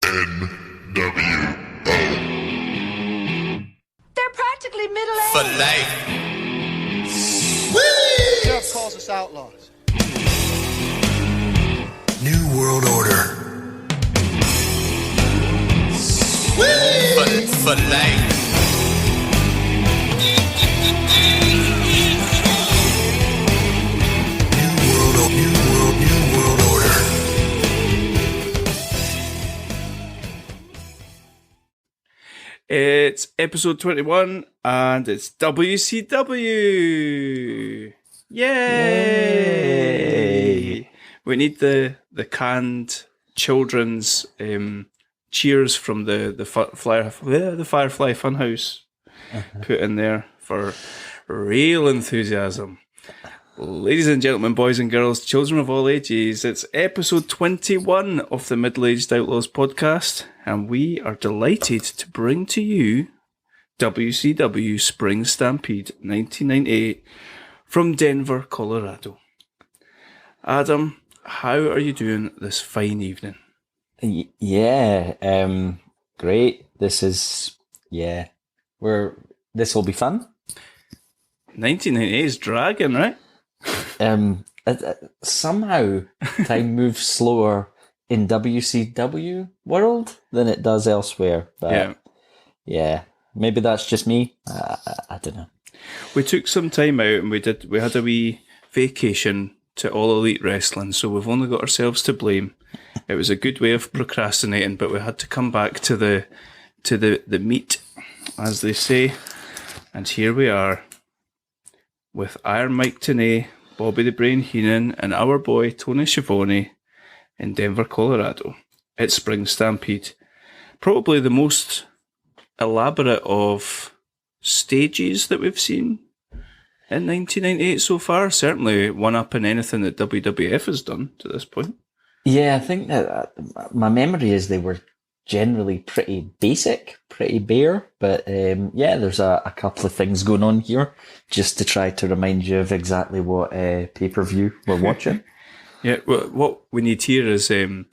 NWO. They're practically middle-aged. For life. Jeff calls us outlaws. New World Order. For life. New World Order. It's episode 21 and it's WCW. Yay! We need the canned children's cheers from the Firefly Funhouse put in there for real enthusiasm. Ladies and gentlemen, boys and girls, children of all ages, it's episode 21 of the Middle-Aged Outlaws podcast, and we are delighted to bring to you WCW Spring Stampede 1998 from Denver, Colorado. Adam, how are you doing this fine evening? Yeah, great. This will be fun. 1998 is dragging, right? Somehow time moves slower in WCW world than it does elsewhere. But yeah, maybe that's just me. I don't know. We took some time out and we had a wee vacation to All Elite Wrestling, so we've only got ourselves to blame. It was a good way of procrastinating, but we had to come back to the meat, as they say, and here we are with Iron Mike Tenay, Bobby the Brain Heenan, and our boy Tony Schiavone in Denver, Colorado. It's Spring Stampede. Probably the most elaborate of stages that we've seen in 1998 so far. Certainly one up in anything that WWF has done to this point. Yeah, I think that my memory is they were generally pretty basic, pretty bare, but there's a couple of things going on here just to try to remind you of exactly what pay-per-view we're watching. Yeah, well, what we need here is, you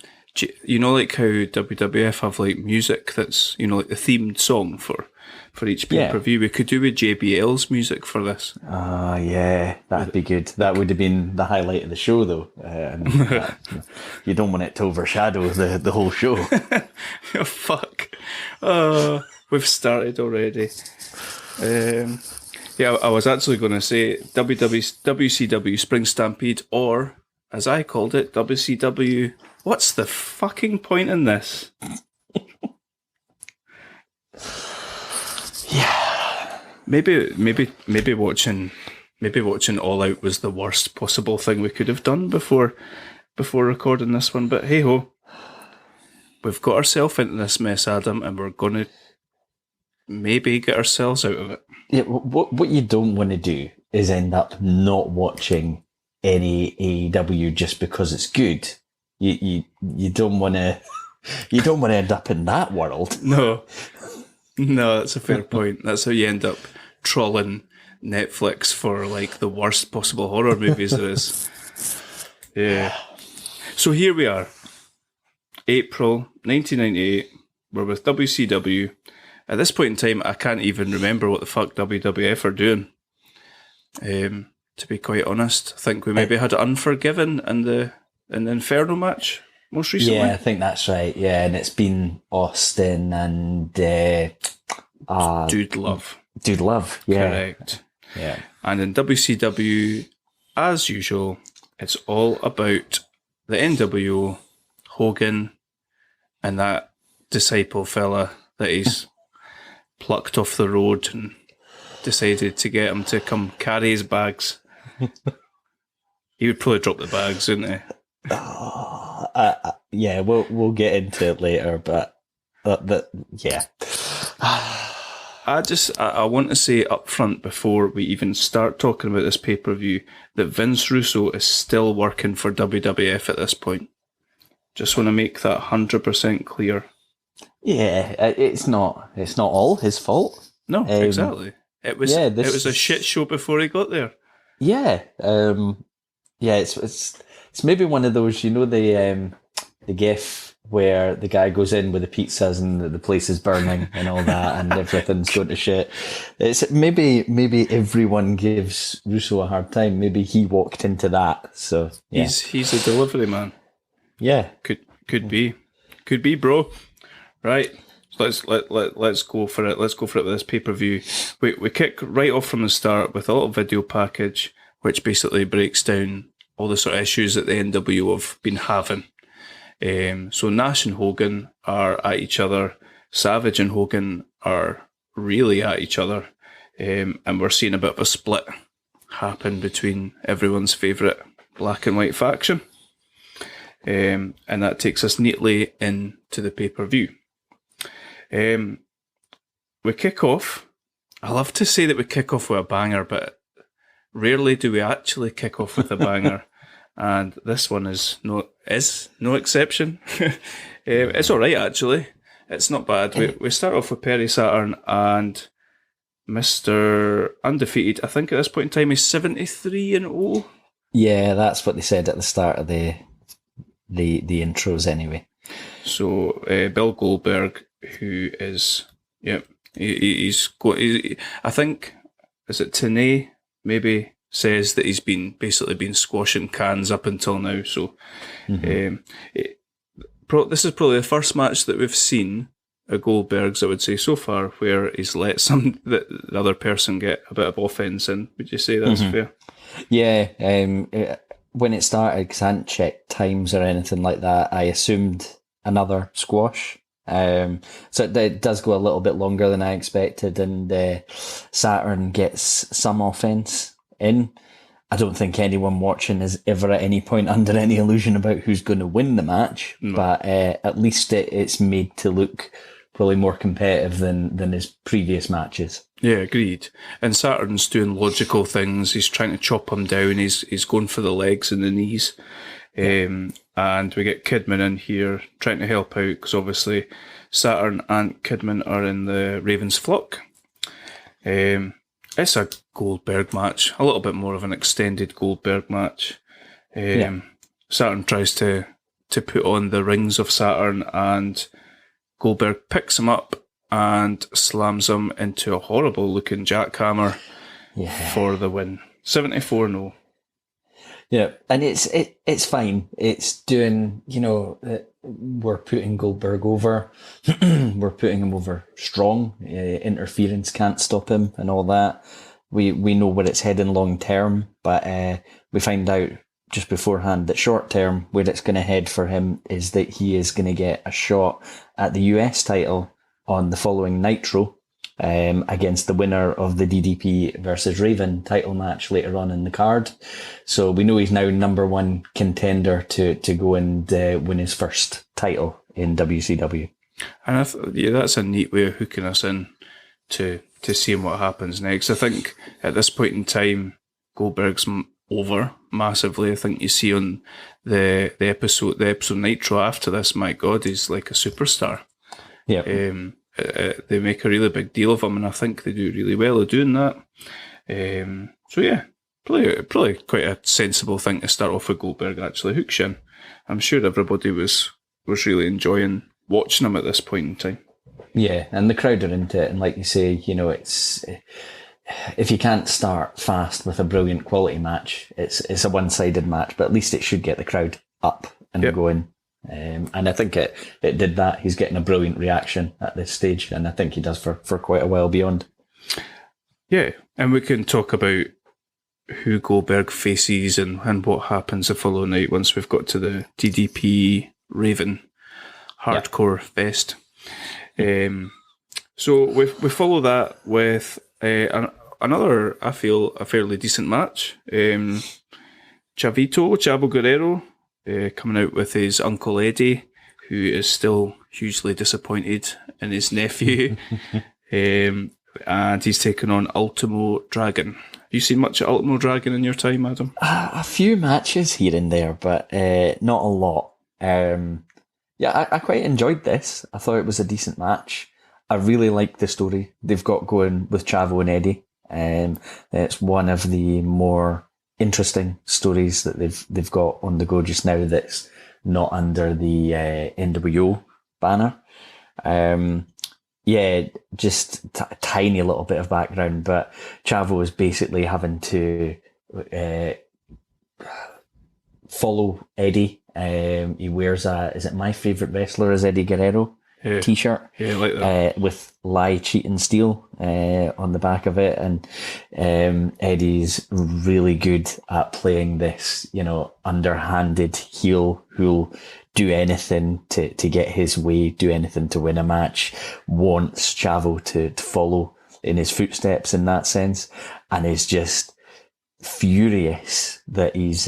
know, like how WWF have like music that's, you know, like the themed song for each pay-per-view. We could do with JBL's music for this. Yeah, that'd be good. That would have been the highlight of the show, though. You don't want it to overshadow the whole show. Oh, fuck. We've started already. I was actually going to say WCW Spring Stampede, or, as I called it, WCW... What's the fucking point in this? Yeah. Maybe watching All Out was the worst possible thing we could have done before recording this one, but hey ho. We've got ourselves into this mess, Adam, and we're going to maybe get ourselves out of it. Yeah, what you don't want to do is end up not watching any AEW just because it's good. You don't want to end up in that world. No, that's a fair point. That's how you end up trolling Netflix for like the worst possible horror movies there is. Yeah. So here we are, April 1998. We're with WCW. At this point in time, I can't even remember what the fuck WWF are doing. To be quite honest, I think we maybe had Unforgiven and the Inferno match most recently. Yeah, I think that's right. Yeah, and it's been Austin and Dude Love. Dude Love, yeah. Correct. Yeah. And in WCW, as usual, it's all about the NWO, Hogan, and that disciple fella that he's plucked off the road and decided to get him to come carry his bags. He would probably drop the bags, wouldn't he? Yeah, we'll get into it later, but yeah. I want to say up front before we even start talking about this pay-per-view that Vince Russo is still working for WWF at this point. Just want to make that 100% clear. Yeah, it's not all his fault. No, exactly. It was it was a shit show before he got there. Yeah, it's maybe one of those, you know, the GIF where the guy goes in with the pizzas and the place is burning and all that and everything's going to shit. It's maybe everyone gives Russo a hard time. Maybe he walked into that. So yeah. He's a delivery man. Yeah. Could be, bro. Right. Let's go for it. Let's go for it with this pay-per-view. We kick right off from the start with a little video package which basically breaks down all the sort of issues that the NWO have been having. So Nash and Hogan are at each other. Savage and Hogan are really at each other. And we're seeing a bit of a split happen between everyone's favourite black and white faction. And that takes us neatly into the pay-per-view. We kick off. I love to say that we kick off with a banger, but rarely do we actually kick off with a banger. And this one is no exception. It's all right, actually. It's not bad. We start off with Perry Saturn and Mr. Undefeated. I think at this point in time he's 73-0. Yeah, that's what they said at the start of the intros anyway. So Bill Goldberg, who is I think, is it Tenay maybe, says that he's basically been squashing cans up until now. So this is probably the first match that we've seen at Goldberg's, I would say, so far, where he's let the other person get a bit of offense in. Would you say that's fair? Yeah. When it started, because I hadn't checked times or anything like that, I assumed another squash. So it does go a little bit longer than I expected, and Saturn gets some offense in. I don't think anyone watching is ever at any point under any illusion about who's going to win the match, but at least it's made to look probably more competitive than his previous matches. Yeah, agreed. And Saturn's doing logical things. He's trying to chop him down. He's going for the legs and the knees. And we get Kidman in here trying to help out, because obviously Saturn and Kidman are in the Ravens flock. It's a Goldberg match, a little bit more of an extended Goldberg match. Saturn tries to put on the rings of Saturn, and Goldberg picks him up and slams him into a horrible looking jackhammer for the win. 74-0. Yeah, and it's fine. It's doing, we're putting Goldberg over. We're putting him over strong. Interference can't stop him and all that. We know where it's heading long term, but we find out just beforehand that short term, where it's going to head for him is that he is going to get a shot at the US title on the following Nitro, against the winner of the DDP versus Raven title match later on in the card. So we know he's now number one contender to go and win his first title in WCW. And that's a neat way of hooking us in to seeing what happens next. I think at this point in time, Goldberg's over massively. I think you see on the episode Nitro after this, my God, he's like a superstar. Yeah. They make a really big deal of him, and I think they do really well at doing that. So yeah, probably quite a sensible thing to start off with Goldberg, actually. Hooks you in. I'm sure everybody was really enjoying watching him at this point in time. Yeah, and the crowd are into it, and like you say, it's if you can't start fast with a brilliant quality match, it's a one-sided match, but at least it should get the crowd up and going. And I think it did that. He's getting a brilliant reaction at this stage, and I think he does for quite a while beyond. Yeah, and we can talk about who Goldberg faces and what happens the following night once we've got to the DDP Raven Hardcore Fest. So we follow that with another, I feel, a fairly decent match. Chavo Guerrero, coming out with his Uncle Eddie, who is still hugely disappointed in his nephew. And he's taken on Ultimo Dragon. Have you seen much of Ultimo Dragon in your time, Adam? A few matches here and there, but not a lot. I quite enjoyed this. I thought it was a decent match. I really like the story they've got going with Chavo and Eddie. It's one of the more interesting stories that they've got on the go just now. That's not under the NWO banner. Just tiny little bit of background, but Chavo is basically having to follow Eddie. He wears is it My Favorite Wrestler is Eddie Guerrero t-shirt, like that. with Lie, Cheat and Steal on the back of it, and Eddie's really good at playing this, underhanded heel who'll do anything to get his way, do anything to win a match, wants Chavo to follow in his footsteps in that sense, and is just furious that he's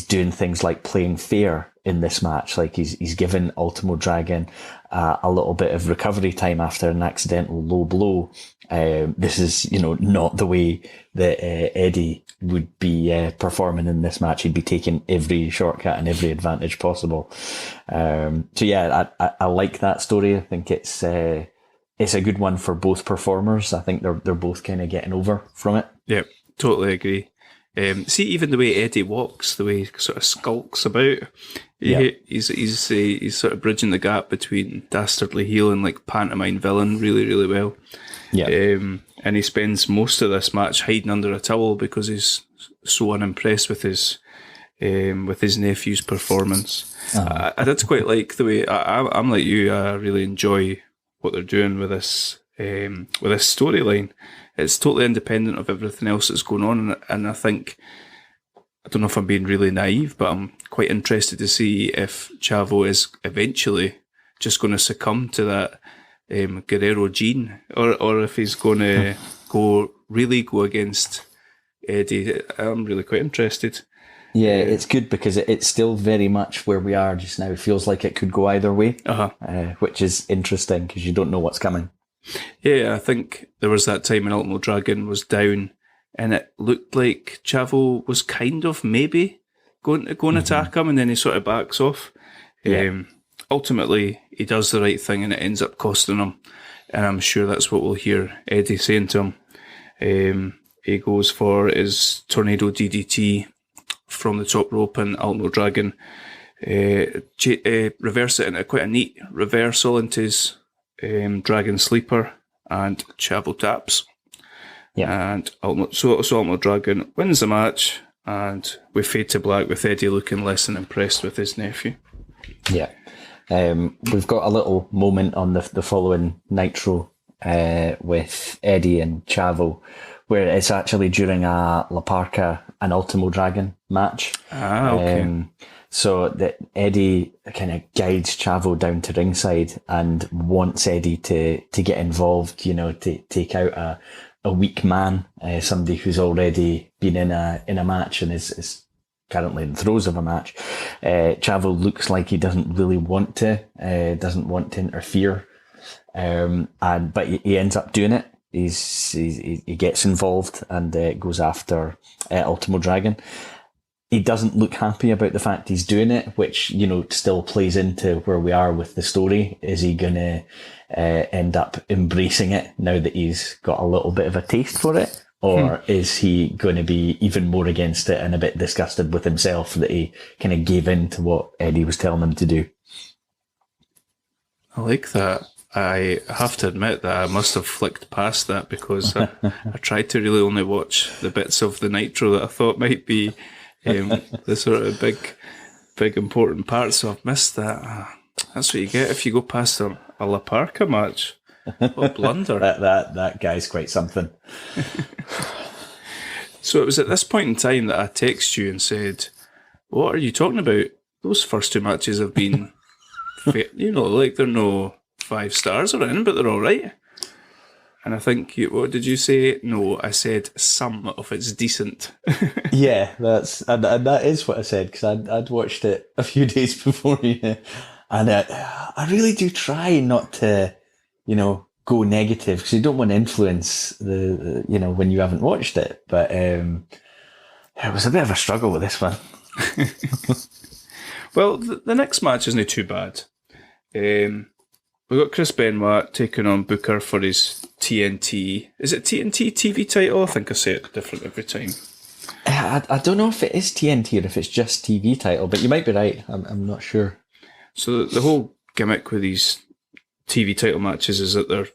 doing things like playing fair in this match. Like he's given Ultimo Dragon a little bit of recovery time after an accidental low blow. This is, not the way that Eddie would be performing in this match. He'd be taking every shortcut and every advantage possible. I like that story. I think it's a good one for both performers. I think they're both kind of getting over from it. Yep, totally agree. See, even the way Eddie walks, the way he sort of skulks about, he's sort of bridging the gap between dastardly heel and like pantomime villain really, really well. Yeah. And he spends most of this match hiding under a towel because he's so unimpressed with his nephew's performance. I did quite like the way I'm like you. I really enjoy what they're doing with this storyline. It's totally independent of everything else that's going on, and I think, I don't know if I'm being really naive, but I'm quite interested to see if Chavo is eventually just going to succumb to that Guerrero gene, or if he's going to go against Eddie. I'm really quite interested. Yeah, it's good because it's still very much where we are just now. It feels like it could go either way, which is interesting because you don't know what's coming. Yeah, I think there was that time when Ultimo Dragon was down and it looked like Chavo was kind of maybe going to attack him, and then he sort of backs off. Yeah. Ultimately, he does the right thing and it ends up costing him, and I'm sure that's what we'll hear Eddie saying to him. He goes for his Tornado DDT from the top rope, and Ultimo Dragon reverse it into quite a neat reversal into his Dragon Sleeper, and Chavo taps. Yeah. And Ultimo Dragon wins the match, and we fade to black with Eddie looking less than impressed with his nephew. Yeah. We've got a little moment on the following Nitro with Eddie and Chavo, where it's actually during a La Parca and Ultimo Dragon match. Okay. So that Eddie kind of guides Chavo down to ringside and wants Eddie to get involved, to take out a weak man, somebody who's already been in a match and is currently in the throes of a match. Chavo looks like he doesn't really want to, doesn't want to interfere, but he ends up doing it. He gets involved and goes after Ultimo Dragon. He doesn't look happy about the fact he's doing it, which, still plays into where we are with the story. Is he going to end up embracing it now that he's got a little bit of a taste for it? Or is he going to be even more against it and a bit disgusted with himself that he kind of gave in to what Eddie was telling him to do? I like that. I have to admit that I must have flicked past that because I tried to really only watch the bits of the Nitro that I thought might be the sort of big important part, so I've missed that. That's what you get if you go past a La Parca match. What a blunder. that guy's quite something. So it was at this point in time that I texted you and said, what are you talking about? Those first two matches have been, like they're no 5 stars or anything, but they're all right. And I think, what did you say? No, I said some of it's decent. Yeah, that is what I said, because I'd watched it a few days before you. And I really do try not to, go negative, because you don't want to influence the when you haven't watched it. But it was a bit of a struggle with this one. Well, the next match isn't too bad. We've got Chris Benoit taking on Booker for his TNT. Is it TNT TV title? I think I say it different every time. I don't know if it is TNT or if it's just TV title, but you might be right. I'm not sure. So the whole gimmick with these TV title matches is that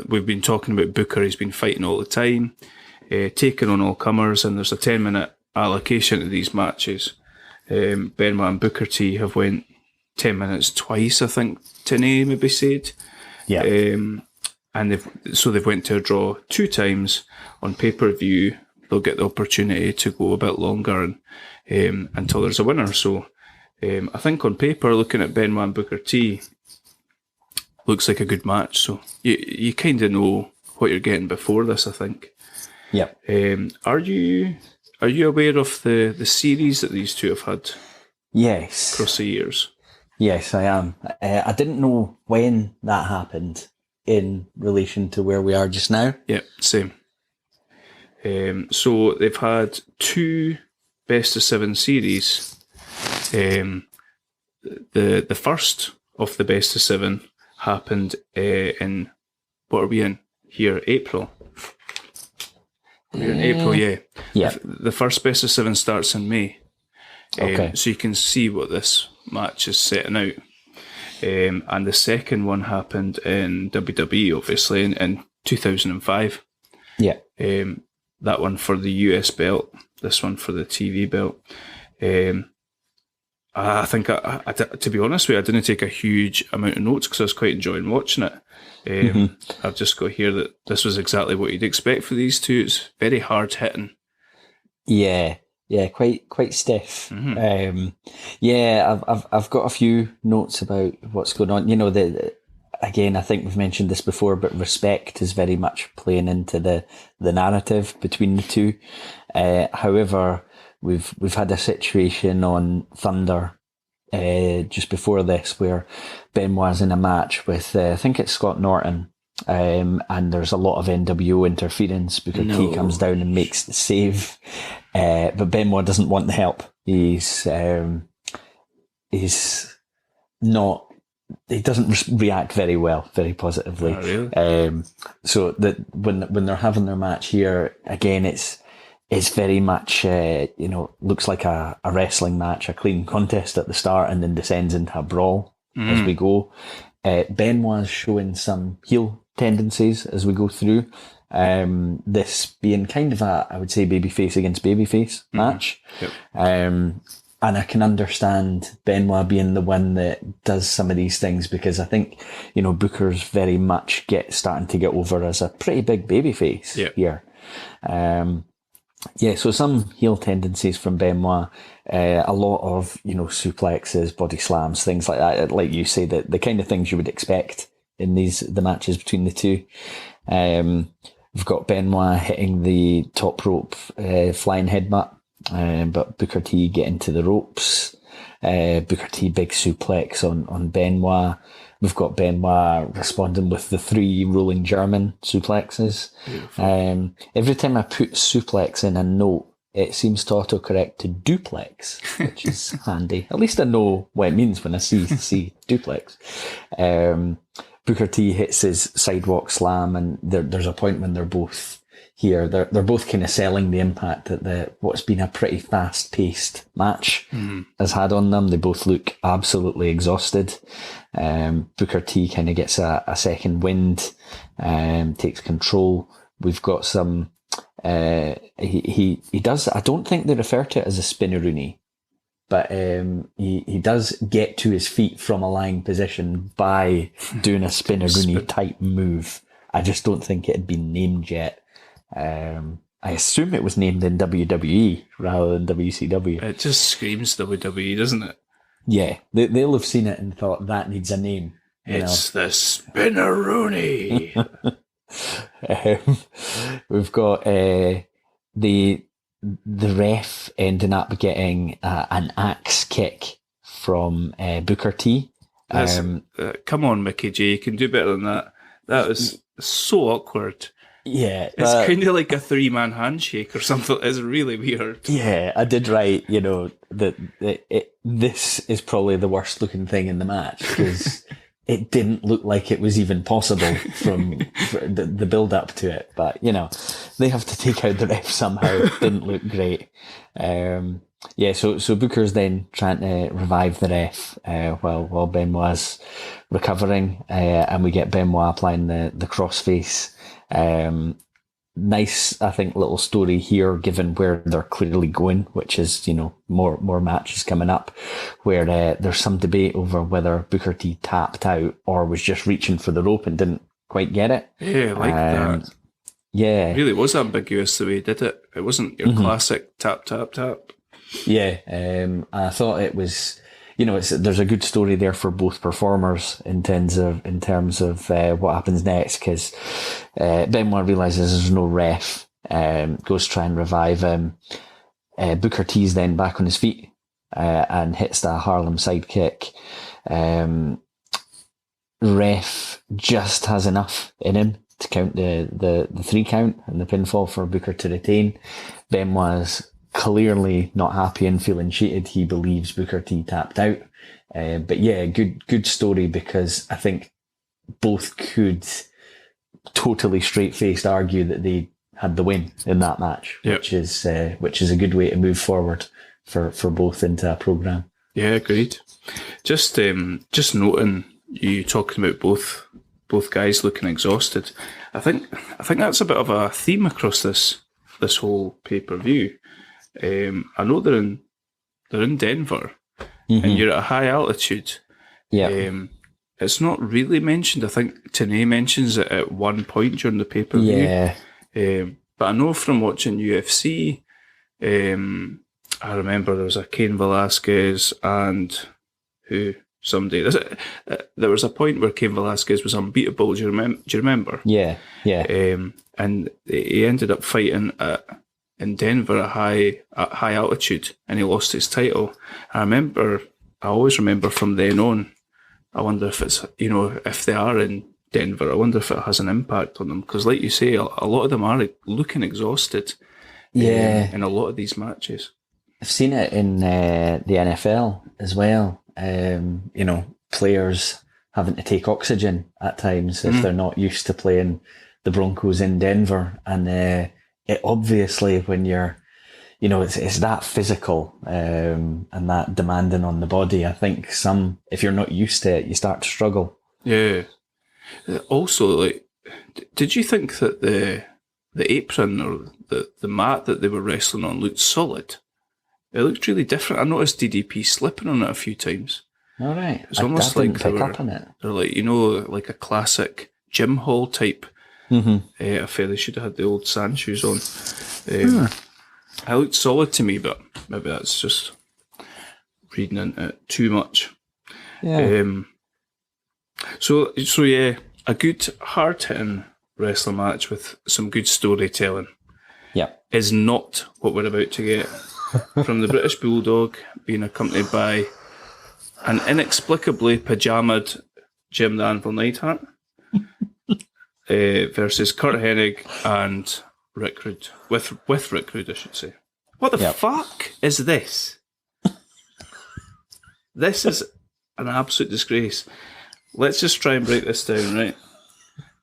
we've been talking about Booker. He's been fighting all the time, taking on all comers, and there's a 10-minute allocation to these matches. Benoit and Booker T have went 10 minutes twice, I think Tenay maybe said. Yeah. And they've went to a draw 2 times. On pay-per-view, they'll get the opportunity to go a bit longer and until there's a winner. So I think on paper, looking at Benoit and Booker T, looks like a good match. So you kind of know what you're getting before this, I think. Yeah. Are you aware of the series that these two have had? Yes. Across the years? Yes, I am. I didn't know when that happened in relation to where we are just now. Yeah, same. So they've had 2 best of 7 series. The first of the best of 7 happened in, what are we in here? April. We're in April, yeah. Yeah. The first best of 7 starts in May. Okay. So you can see what this match is setting out. And the second one happened in WWE, obviously, in 2005. Yeah. That one for the US belt, this one for the TV belt. I think, to be honest with you, I didn't take a huge amount of notes because I was quite enjoying watching it. I've just got here that this was exactly what you'd expect for these two. It's very hard hitting. Yeah, quite stiff. Yeah, I've got a few notes about what's going on. You know, again, I think we've mentioned this before, but respect is very much playing into the narrative between the two. However, we've had a situation on Thunder just before this where Benoit's in a match with I think it's Scott Norton, and there's a lot of NWO interference because T comes down and makes the save, but Benoit doesn't want the help. He's not. He doesn't react very positively. Oh, really? So that when they're having their match here again, it's very much looks like a wrestling match, a clean contest at the start, and then descends into a brawl as we go. Benoit's showing some heel tendencies as we go through. This being kind of I would say babyface against babyface match. Yep. And I can understand Benoit being the one that does some of these things because I think, Booker's very much starting to get over as a pretty big babyface here. So some heel tendencies from Benoit, a lot of, suplexes, body slams, things like that. Like you say, the kind of things you would expect in the matches between the two. We've got Benoit hitting the top rope, flying headbutt. But Booker T getting to the ropes. Booker T big suplex on Benoit. We've got Benoit responding with the 3 rolling German suplexes. Every time I put suplex in a note, it seems to autocorrect to duplex, which is handy. At least I know what it means when I see duplex. Booker T hits his sidewalk slam, and there's a point when they're both here. They're both kind of selling the impact that what's been a pretty fast-paced match has had on them. They both look absolutely exhausted. Booker T kind of gets a second wind, takes control. We've got some. He does. I don't think they refer to it as a spinneroonie, but he does get to his feet from a lying position by doing a spinneroonie type move. I just don't think it had been named yet. I assume it was named in WWE rather than WCW. It just screams WWE, doesn't it? Yeah, they'll have seen it and thought that needs a name. It's the Spinneroonie. We've got the ref ending up getting an axe kick from Booker T. Come on, Mickey J, you can do better than that. That was so awkward. Yeah, it's kind of like a 3-man handshake or something. It's really weird. Yeah, I did write, that this is probably the worst looking thing in the match because it didn't look like it was even possible from the build up to it. But they have to take out the ref somehow. Didn't look great. So Booker's then trying to revive the ref while Benoit's recovering, and we get Benoit applying the crossface. Nice, I think, little story here, given where they're clearly going, which is, more matches coming up, where there's some debate over whether Booker T tapped out or was just reaching for the rope and didn't quite get it. Yeah, I like that. Yeah. It really was ambiguous the way he did it. It wasn't your classic tap, tap, tap. Yeah, I thought it was, there's a good story there for both performers in terms of what happens next, because Benoit realizes there's no ref, goes to try and revive him. Booker T's then back on his feet and hits that Harlem sidekick. Ref just has enough in him to count the 3 count and the pinfall for Booker to retain. Benoit's clearly not happy and feeling cheated. He believes Booker T tapped out. But yeah, good story, because I think both could totally straight-faced argue that they had the win in that match, which is a good way to move forward for both into a program. Yeah, agreed. Just noting you talking about both guys looking exhausted. I think that's a bit of a theme across this whole pay-per-view. I know they're in Denver, and you're at a high altitude. Yeah. It's not really mentioned. I think Tenay mentions it at one point during the pay-per-view. Yeah. But I know from watching UFC, I remember there was a Cain Velasquez and somebody. There was a point where Cain Velasquez was unbeatable. Do you remember? Yeah. And he ended up fighting in Denver at high altitude, and he lost his title. I always remember from then on, I wonder if it's, if they are in Denver, I wonder if it has an impact on them, because like you say, a lot of them are looking exhausted in a lot of these matches. I've seen it in the NFL as well. Players having to take oxygen at times if they're not used to playing the Broncos in Denver, and it obviously, when you're, it's that physical and that demanding on the body. I think if you're not used to it, you start to struggle. Yeah. Also, did you think that the apron or the mat that they were wrestling on looked solid? It looked really different. I noticed DDP slipping on it a few times. All right. It's almost like pick up on it. They're like, like a classic gym hall type affair. They should have had the old sand shoes on. It looked solid to me, but maybe that's just reading into it too much. Yeah. So yeah, a good hard-hitting wrestling match with some good storytelling is not what we're about to get from the British Bulldog, being accompanied by an inexplicably pajamaed Jim the Anvil Neidhart versus Kurt Hennig and Rick Rude. With Rick Rude, I should say. What the fuck is this? This is an absolute disgrace. Let's just try and break this down, right?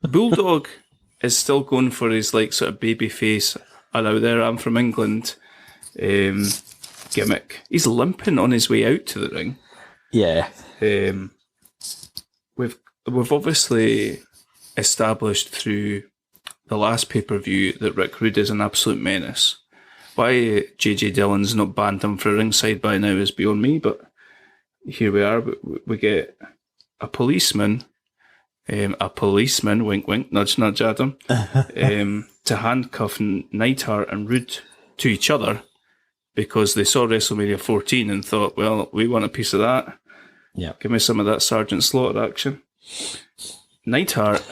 Bulldog is still going for his sort of baby face, hello there, I'm from England gimmick. He's limping on his way out to the ring. Yeah. We've obviously established through the last pay-per-view that Rick Rude is an absolute menace. Why JJ Dillon's not banned him for ringside by now is beyond me, but here we are. We get a policeman, wink wink, nudge nudge Adam, to handcuff Neidhart and Rude to each other because they saw WrestleMania 14 and thought, well, we want a piece of that. Yeah. Give me some of that Sergeant Slaughter action. Neidhart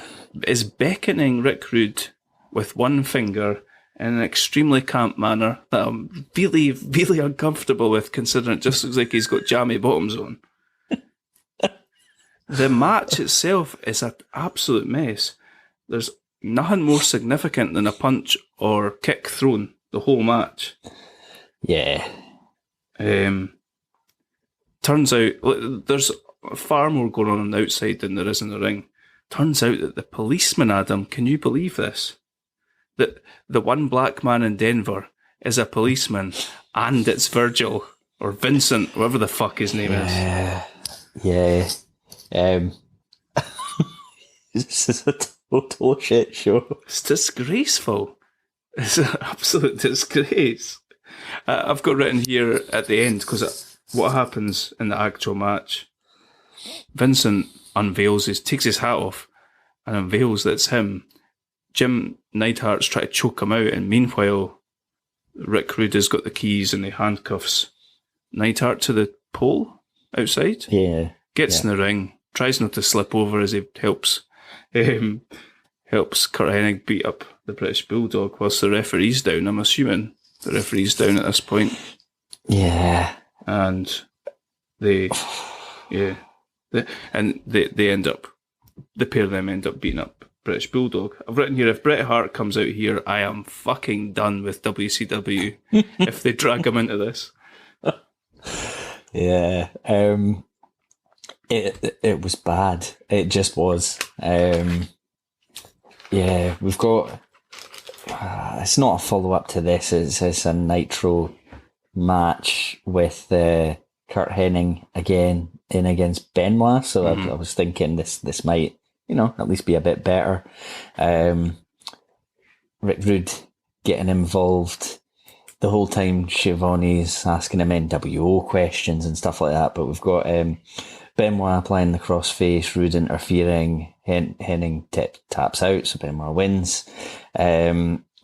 is beckoning Rick Rude with one finger in an extremely camp manner that I'm really, really uncomfortable with, considering it just looks like he's got jammy bottoms on. The match itself is an absolute mess. There's nothing more significant than a punch or kick thrown the whole match. Yeah. Turns out there's far more going on the outside than there is in the ring. Turns out that the policeman, Adam, can you believe this? the one black man in Denver is a policeman, and it's Virgil or Vincent, whatever the fuck his name is. Yeah. This is a total shit show. It's disgraceful. It's an absolute disgrace. I've got written here at the end, because what happens in the actual match, Vincent takes his hat off and unveils that it's him. Jim Neidhart's trying to choke him out, and meanwhile, Rick Rude has got the keys and the handcuffs Neidhart to the pole outside. Yeah. Gets in the ring, tries not to slip over as he helps Kurt Hennig beat up the British Bulldog whilst the referee's down. I'm assuming the referee's down at this point. Yeah. And they end up, the pair of them end up beating up British Bulldog. I've written here, if Bret Hart comes out here, I am fucking done with WCW if they drag him into this. Yeah. It was bad. It just was. Yeah, we've got... it's not a follow-up to this. It's a Nitro match with Kurt Hennig again in against Benoit. So I was thinking this might, at least be a bit better. Rick Rude getting involved. The whole time Schiavone's asking him NWO questions and stuff like that. But we've got Benoit applying the crossface, Rude interfering, Hennig taps out, so Benoit wins.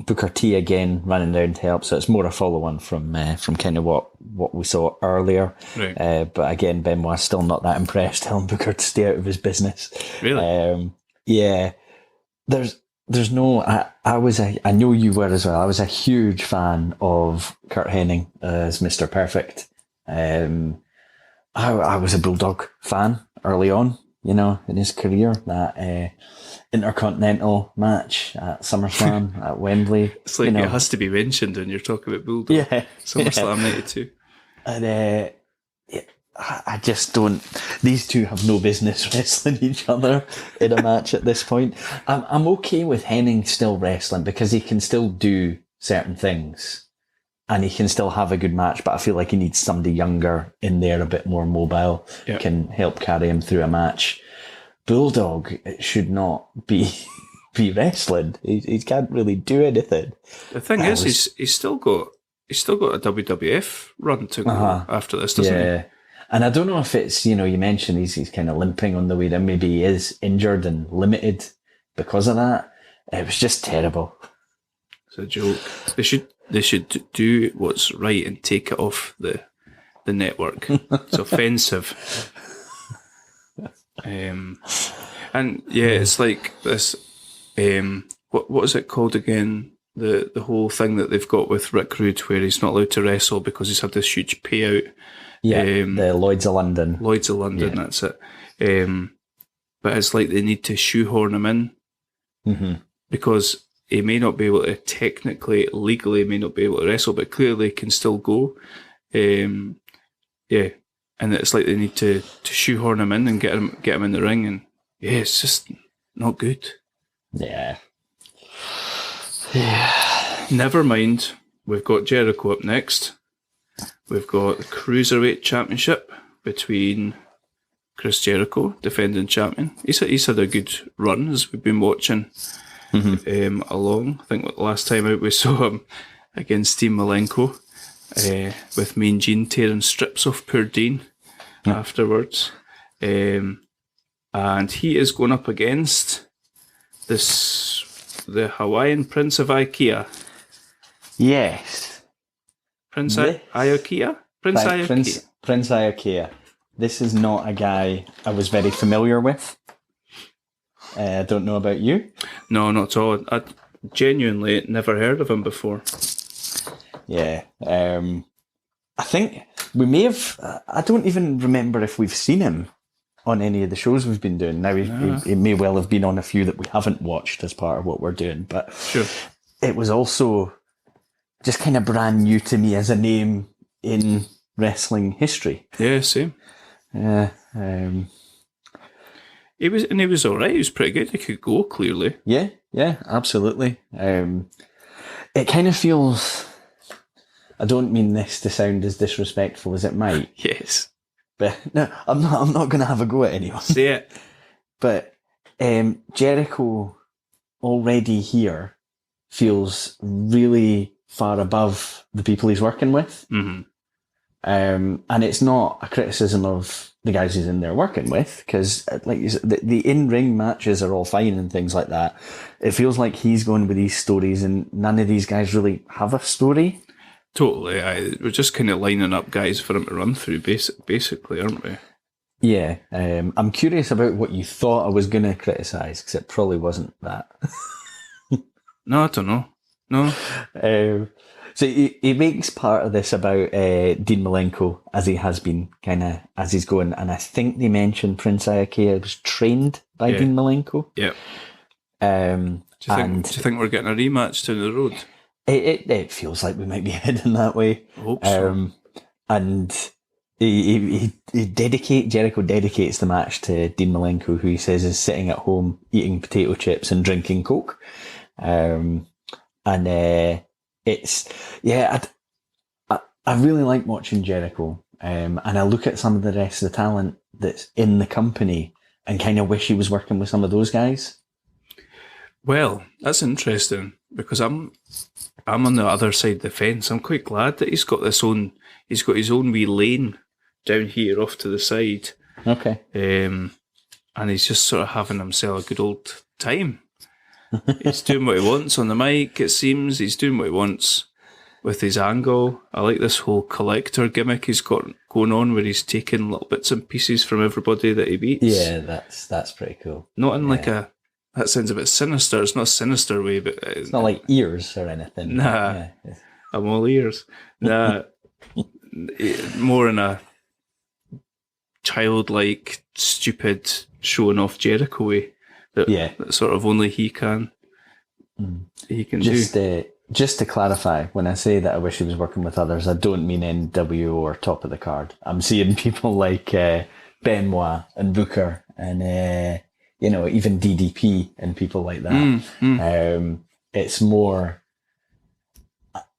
Booker T again running down to help, so it's more a follow-on from kind of what we saw earlier. Right. But again, Benoit's still not that impressed, telling Booker to stay out of his business. Really? Yeah. There's no... I know you were as well. I was a huge fan of Kurt Hennig as Mr. Perfect. I was a Bulldog fan early on, in his career. That Intercontinental match at SummerSlam at Wembley. It's like it has to be mentioned when you're talking about Bulldog. Yeah. SummerSlam 92. And I just don't... These two have no business wrestling each other in a match at this point. I'm okay with Hennig still wrestling because he can still do certain things. And he can still have a good match, but I feel like he needs somebody younger in there, a bit more mobile, can help carry him through a match. Bulldog should not be wrestling. He can't really do anything. The thing is, he's still got a WWF run to go after this, doesn't he? And I don't know if it's, you mentioned he's kind of limping on the way down. Maybe he is injured and limited because of that. It was just terrible. It's a joke. They should do what's right and take it off the network. It's offensive. It's like this. What is it called again? The whole thing that they've got with Rick Rude, where he's not allowed to wrestle because he's had this huge payout. Yeah, the Lloyd's of London. Lloyd's of London, that's it. But it's like they need to shoehorn him in because he may not be able to legally may not be able to wrestle, but clearly can still go. And it's like they need to shoehorn him in and get him in the ring, and it's just not good. Yeah. Never mind. We've got Jericho up next. We've got the Cruiserweight Championship between Chris Jericho, defending champion. He's had a good run as we've been watching along. I think the last time out we saw him against Steve Malenko, with Mean Gene tearing strips off poor Dean afterwards. And he is going up against the Hawaiian Prince of IKEA. Yes. Prince Iokea? Prince Iokea. Prince Iokea. This is not a guy I was very familiar with. I don't know about you. No, not at all. I genuinely never heard of him before. Yeah. I think we may have... I don't even remember if we've seen him on any of the shows we've been doing. Now, he may well have been on a few that we haven't watched as part of what we're doing, but sure. It was also just kind of brand new to me as a name in wrestling history. Yeah, same. Yeah. He was all right. He was pretty good. He could go, clearly. Yeah. Yeah, absolutely. It kind of feels. I don't mean this to sound as disrespectful as it might, Yes. but no, I'm not. I'm not going to have a go at anyone. Say it. But Jericho already here feels really far above the people he's working with. Mm-hmm. And it's not a criticism of the guys he's in there working with, because like you said, the in-ring matches are all fine and things like that. It feels like he's going with these stories and none of these guys really have a story. Totally. We're just kind of lining up guys for him to run through, basically, aren't we? Yeah. I'm curious about what you thought I was going to criticise, because it probably wasn't that. No, I don't know. No. So he makes part of this about Dean Malenko, as he has been, kind of, as he's going. And I think they mentioned Prince Iaukea was trained by Dean Malenko. Yeah. Do you think we're getting a rematch down the road? It feels like we might be heading that way. I hope so. And Jericho dedicates the match to Dean Malenko, who he says is sitting at home eating potato chips and drinking Coke. I really like watching Jericho, and I look at some of the rest of the talent that's in the company and kind of wish he was working with some of those guys. Well, that's interesting, because I'm on the other side of the fence. I'm quite glad that he's got his own wee lane down here off to the side. Okay. And he's just sort of having himself a good old time. He's doing what he wants on the mic, it seems. He's doing what he wants with his angle. I like this whole collector gimmick he's got going on, where he's taking little bits and pieces from everybody that he beats. Yeah, that's pretty cool. Not in like that sounds a bit sinister. It's not a sinister way, but it's not like ears or anything. Nah, yeah. I'm all ears. Nah, more in a childlike, stupid, showing off Jericho way. That sort of only he can. He can do. Just to clarify, when I say that I wish he was working with others, I don't mean NW or top of the card. I'm seeing people like Benoit and Booker and even DDP and people like that. It's more.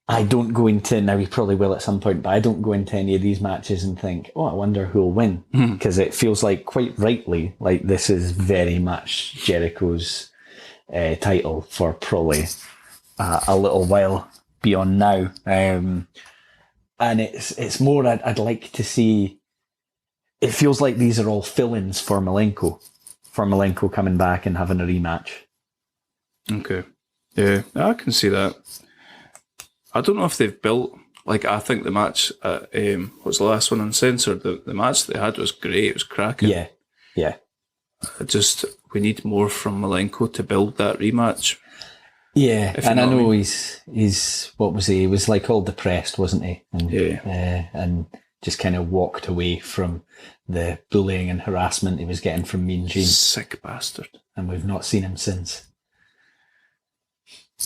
I don't go into, now he probably will at some point, but I don't go into any of these matches and think, oh, I wonder who'll win. Because it feels like, quite rightly, like this is very much Jericho's title for probably a little while beyond now. And it's more, I'd like to see, it feels like these are all fill-ins for Malenko coming back and having a rematch. Okay. Yeah, I can see that. I don't know if they've built, like, I think the match at, what's the last one Uncensored? The match they had was great. It was cracking. Yeah. We need more from Malenko to build that rematch. Yeah, and I know he's what was he? He was like all depressed, wasn't he? And, and just kind of walked away from the bullying and harassment he was getting from Mean Gene. Sick bastard. And we've not seen him since.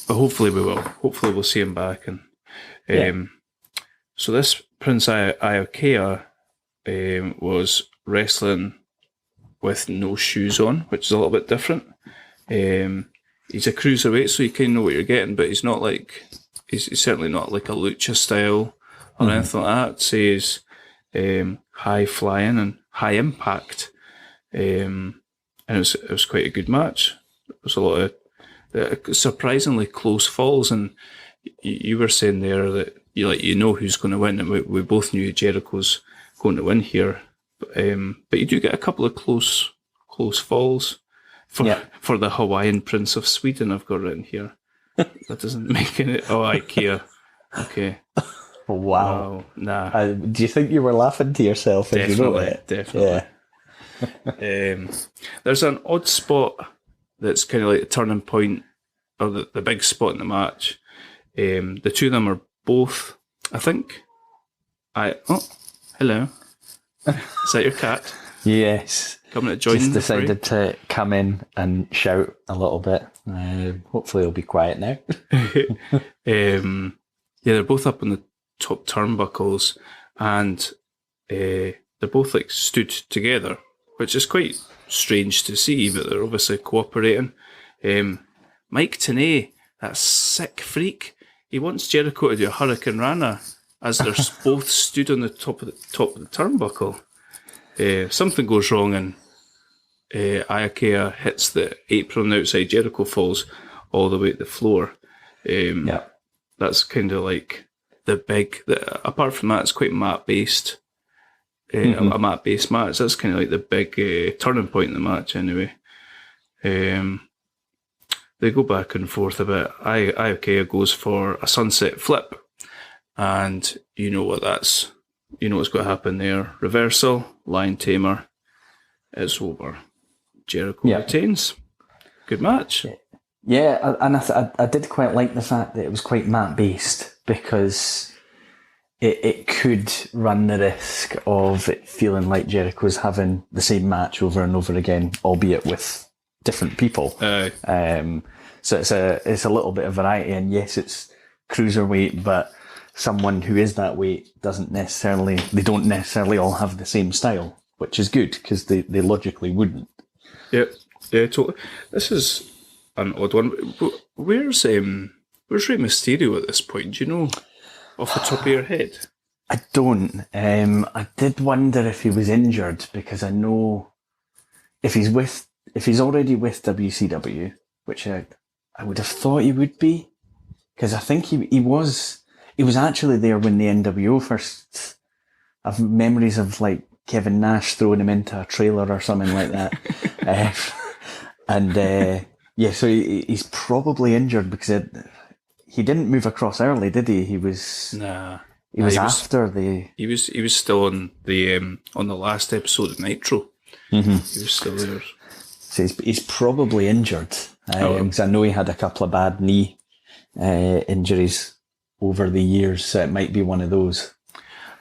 But hopefully we will. Hopefully we'll see him back. And so this Prince Iaukea was wrestling with no shoes on, which is a little bit different. He's a cruiserweight, so you kind of know what you're getting, but he's not like he's certainly not like a lucha style or anything like that. So he's high flying and high impact, and it was quite a good match. There was a lot of surprisingly close falls, and you were saying there that you know who's going to win, and we both knew Jericho's going to win here, but you do get a couple of close falls for the Hawaiian Prince of Sweden. I've got written here. That doesn't make it. Oh, IKEA. Okay. Wow. Nah. Do you think you were laughing to yourself as you wrote it? Definitely. Yeah. There's an odd spot that's kind of like the turning point, or the big spot in the match. The two of them are both, I think. Oh, hello. Is that your cat? Yes. Coming to join. Just decided to come in and shout a little bit. Hopefully it'll be quiet now. They're both up on the top turnbuckles, and they're both like stood together, which is quite strange to see, but they're obviously cooperating. Mike Tenay, that sick freak, he wants Jericho to do a Hurricane Rana as they're both stood on the top of the turnbuckle. Something goes wrong and Iakea hits the apron outside. Jericho falls all the way to the floor. That's kind of like apart from that, it's quite mat-based. A mat-based match. That's kind of like the big turning point in the match anyway. They go back and forth a bit. Iakea goes for a sunset flip. And you know what's going to happen there. Reversal, Lion Tamer, it's over. Jericho retains. Good match. Yeah, and I did quite like the fact that it was quite mat-based, because it could run the risk of it feeling like Jericho's having the same match over and over again, albeit with different people. So it's a little bit of variety, and yes, it's cruiserweight, but someone who is that weight don't necessarily all have the same style, which is good, because they logically wouldn't. Yeah, totally. This is an odd one. Where's Rey Mysterio at this point? Do you know off the top of your head? I don't. I did wonder if he was injured, because I know if he's already with WCW, which I would have thought he would be, because I think he was actually there when the NWO first. I've memories of like Kevin Nash throwing him into a trailer or something like that. So he's probably injured, because he didn't move across early, did he? He was after the. He was still on the last episode of Nitro. Mm-hmm. He was still there. So he's probably injured, because I know he had a couple of bad knee injuries over the years, so it might be one of those.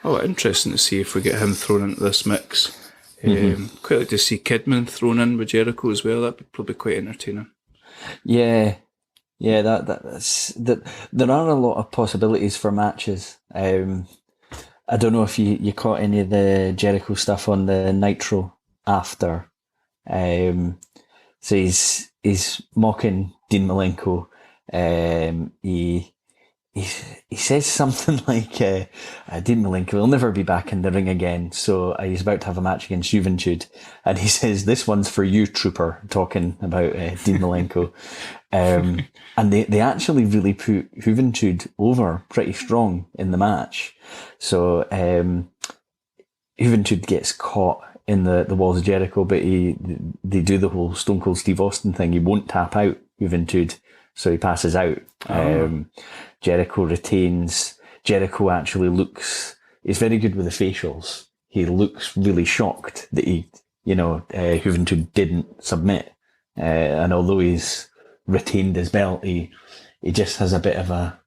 Oh, interesting to see if we get him thrown into this mix. Quite like to see Kidman thrown in with Jericho as well. That'd be probably quite entertaining. Yeah. That's there are a lot of possibilities for matches. I don't know if you caught any of the Jericho stuff on the Nitro after. So he's mocking Dean Malenko. He says something like, Dean Malenko will never be back in the ring again, so he's about to have a match against Juventud, and he says, "This one's for you, Trooper," talking about Dean Malenko. And they actually really put Juventud over pretty strong in the match. So Juventud gets caught in the walls of Jericho, but they do the whole Stone Cold Steve Austin thing. He won't tap out Juventud, so he passes out. Jericho retains. Jericho actually he's very good with the facials. He looks really shocked that Juventud didn't submit. And although he's retained his belt, he just has a bit of a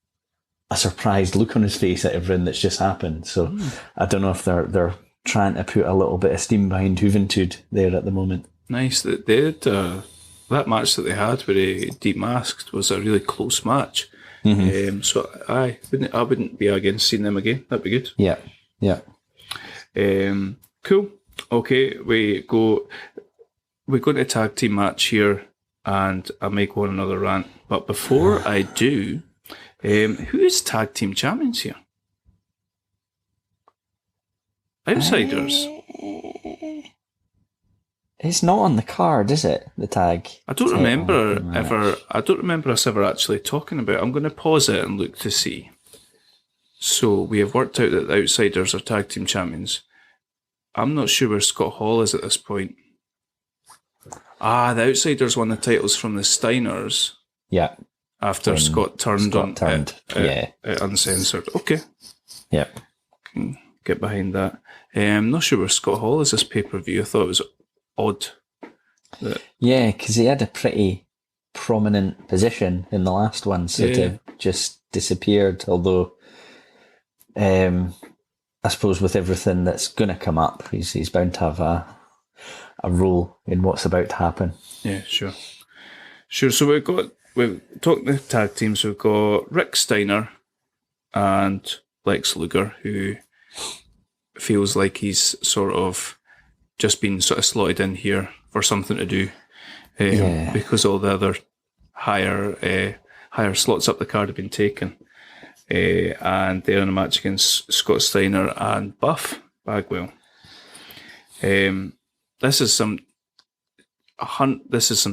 surprised look on his face at everything that's just happened. So I don't know if they're trying to put a little bit of steam behind Juventud there at the moment. Nice. They had, that match that they had where he demasked was a really close match. Mm-hmm. So I wouldn't be against seeing them again. That'd be good. Yeah. Cool. Okay, we go into a tag team match here, and I may go on another rant. But before I do, who is tag team champions here? Outsiders. It's not on the card, is it? The tag. I don't remember us ever actually talking about it. I'm going to pause it and look to see. So we have worked out that the Outsiders are tag team champions. I'm not sure where Scott Hall is at this point. The Outsiders won the titles from the Steiners. Yeah. After Scott turned. Uncensored. Okay. Yeah. Can get behind that. I'm not sure where Scott Hall is this pay-per-view. I thought it was odd. Yeah, because he had a pretty prominent position in the last one, so to have just disappeared, although I suppose with everything that's going to come up, he's bound to have a role in what's about to happen. Yeah, sure. So we've talked the tag teams. We've got Rick Steiner and Lex Luger, who feels like he's sort of just been sort of slotted in here for something to do, because all the other higher slots up the card have been taken. And they're in a match against Scott Steiner and Buff Bagwell. This is some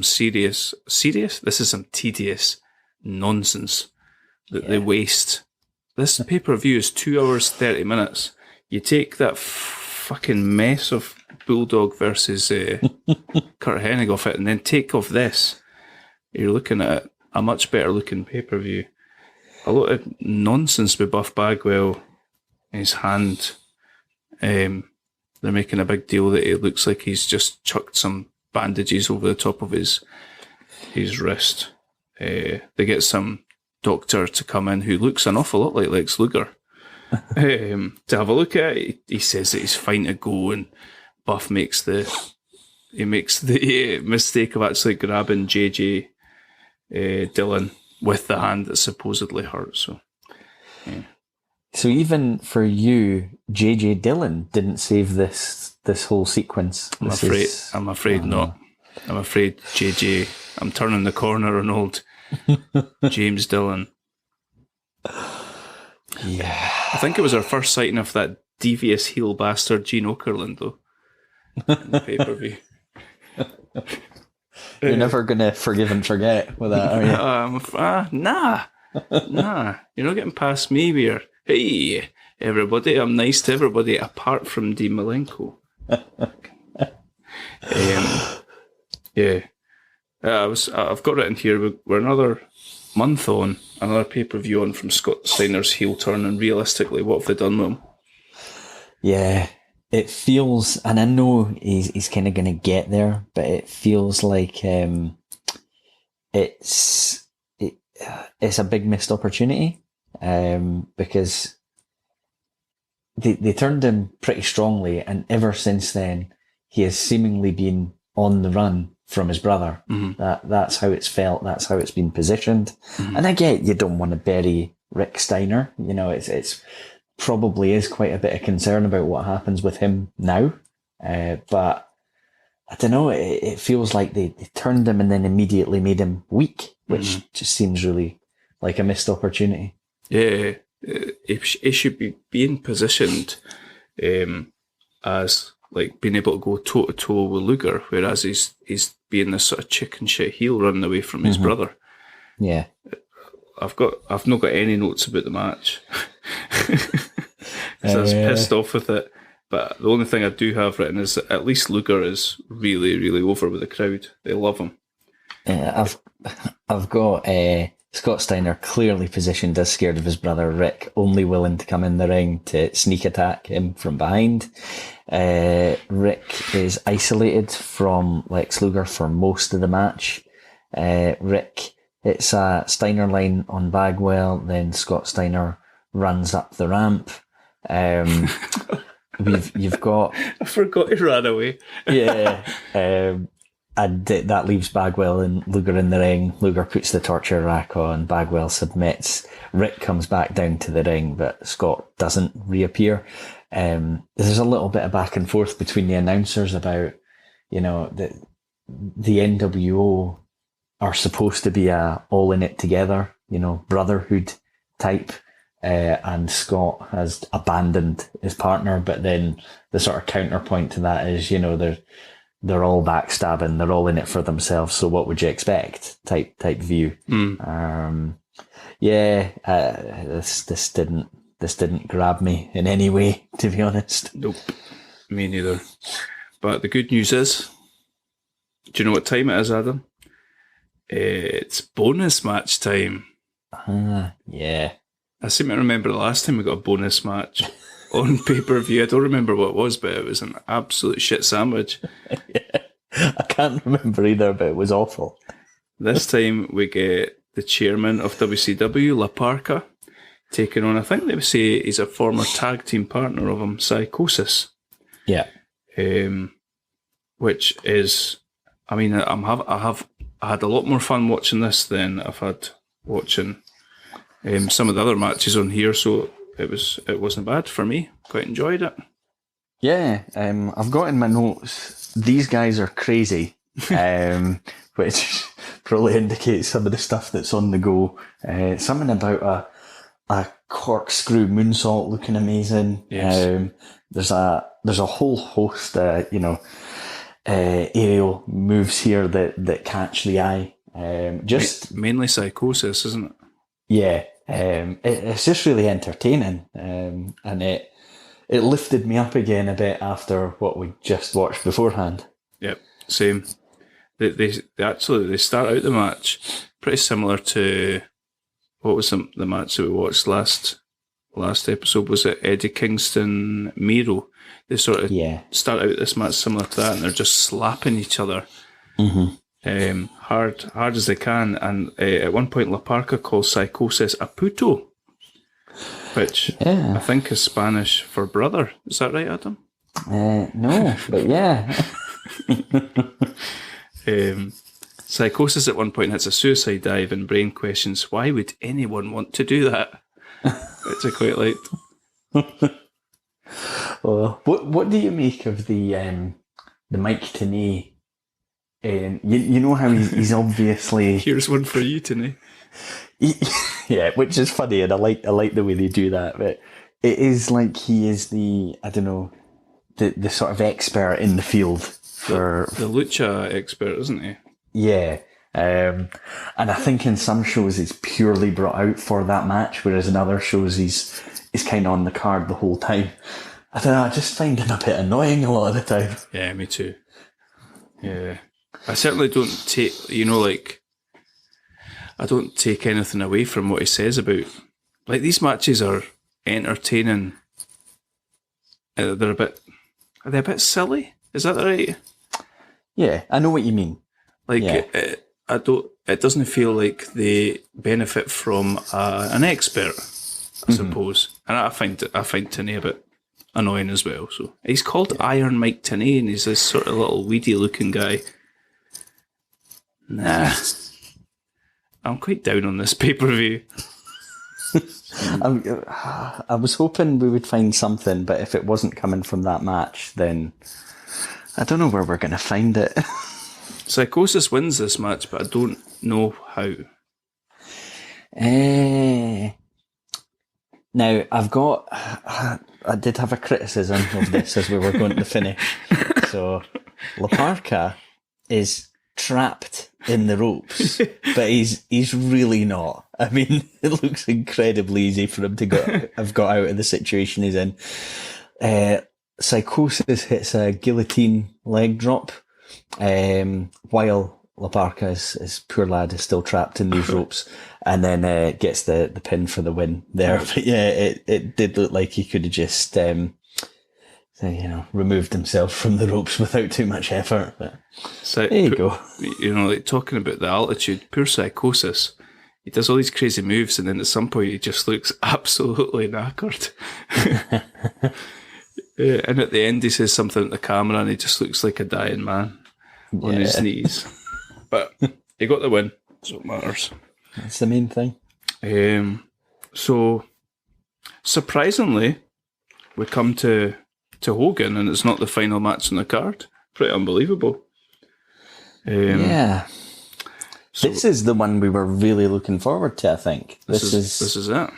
serious. This is some tedious nonsense that they waste. This pay-per-view is 2 hours 30 minutes. You take that fucking mess of Bulldog versus Kurt Hennig off it, and then take off this. You're looking at a much better looking pay-per-view. A lot of nonsense with Buff Bagwell in his hand. They're making a big deal that it looks like he's just chucked some bandages over the top of his wrist. They get some doctor to come in who looks an awful lot like Lex Luger to have a look at it. He says that he's fine to go, and Buff makes the mistake of actually grabbing JJ Dillon with the hand that supposedly hurt. So, yeah. So even for you, JJ Dillon didn't save this whole sequence. I'm afraid not. I'm afraid JJ. I'm turning the corner on old James Dillon. Yeah. I think it was our first sighting of that devious heel bastard Gene Okerlund, though, in the pay-per-view. You're never going to forgive and forget with that, are you? Nah. You're not getting past me here. Hey, everybody, I'm nice to everybody apart from Dean Malenko. Yeah. I've got it in here. We're another month on, another pay-per-view on from Scott Steiner's heel turn, and realistically, what have they done with him? Yeah, it feels, and I know he's kind of going to get there, but it feels like it's a big missed opportunity, because they turned him pretty strongly, and ever since then he has seemingly been on the run from his brother. Mm-hmm. That's how it's felt. That's how it's been positioned. Mm-hmm. And I get you don't want to bury Rick Steiner. You know, it's probably is quite a bit of concern about what happens with him now. But I don't know. It feels like they turned him and then immediately made him weak, which just seems really like a missed opportunity. Yeah, it should be being positioned as like being able to go toe to toe with Luger, whereas he's being this sort of chicken shit heel running away from his brother. Yeah, I've not got any notes about the match. So I was pissed off with it. But the only thing I do have written is that at least Luger is really, really over with the crowd. They love him. I've got Scott Steiner clearly positioned as scared of his brother Rick, only willing to come in the ring to sneak attack him from behind. Rick is isolated from Lex Luger for most of the match. Rick hits a Steiner line on Bagwell, then Scott Steiner runs up the ramp. You've got... I forgot he ran away. Yeah. And that leaves Bagwell and Luger in the ring. Luger puts the torture rack on. Bagwell submits. Rick comes back down to the ring, but Scott doesn't reappear. There's a little bit of back and forth between the announcers about, you know, the NWO are supposed to be a all in it together, you know, brotherhood type. And Scott has abandoned his partner, but then the sort of counterpoint to that is, you know, they're all backstabbing, they're all in it for themselves. So what would you expect? Type view. This didn't grab me in any way, to be honest. Nope, me neither. But the good news is, do you know what time it is, Adam? It's bonus match time. Yeah. I seem to remember the last time we got a bonus match on pay-per-view. I don't remember what it was, but it was an absolute shit sandwich. Yeah. I can't remember either, but it was awful. This time we get the chairman of WCW, La Parka, taking on, I think they would say he's a former tag team partner of him, Psychosis. Yeah. Which is, I mean, I had a lot more fun watching this than I've had watching some of the other matches on here, so it wasn't bad for me. Quite enjoyed it. Yeah, I've got in my notes, these guys are crazy, which probably indicates some of the stuff that's on the go. Something about a corkscrew moonsault looking amazing. Yes. There's a whole host, aerial moves here that catch the eye. Mainly Psychosis, isn't it? Yeah, it's just really entertaining, and it lifted me up again a bit after what we just watched beforehand. Yep, same. They start out the match pretty similar to what was the match that we watched last episode. Was it Eddie Kingston Miro? They sort of start out this match similar to that, and they're just slapping each other. Mm-hmm. Hard as they can, and at one point La Parka calls Psychosis a puto, which I think is Spanish for brother. Is that right, Adam? No, but yeah. Psychosis at one point hits a suicide dive, and Brain questions, why would anyone want to do that? Which I quite liked. What do you make of the Mike Tenay? You know how he's obviously Here's one for you, Tenay. Yeah, which is funny, and I like the way they do that. But it is like he is the sort of expert in the field for the lucha expert, isn't he? Yeah. And I think in some shows he's purely brought out for that match, whereas in other shows he's kind of on the card the whole time. I don't know, I just find him a bit annoying a lot of the time. Yeah, me too. Yeah. I certainly don't take, I don't take anything away from what he says about, these matches are entertaining. Are they a bit silly? Is that right? Yeah, I know what you mean. It doesn't feel like they benefit from an expert, I suppose. And I find Tenay a bit annoying as well. So he's called Iron Mike Tenay, and he's this sort of little weedy looking guy. Nah, I'm quite down on this pay-per-view. I was hoping we would find something, but if it wasn't coming from that match, then I don't know where we're going to find it. Psychosis wins this match, but I don't know how. Now, I did have a criticism of this as we were going to finish. So, La Parka is trapped in the ropes, but he's really not. I mean, it looks incredibly easy for him to have got out of the situation he's in. Psychosis hits a guillotine leg drop, while La Parka is poor lad is still trapped in these ropes, and then gets the pin for the win there. But yeah, it did look like he could have just removed himself from the ropes without too much effort. But there you go. Talking about the altitude, poor Psychosis. He does all these crazy moves, and then at some point he just looks absolutely knackered. And at the end he says something at the camera, and he just looks like a dying man on his knees. But he got the win, so it matters. That's the main thing. So, surprisingly, we come to Hogan, and it's not the final match on the card. Pretty unbelievable. Yeah. So, this is the one we were really looking forward to, I think. This is it.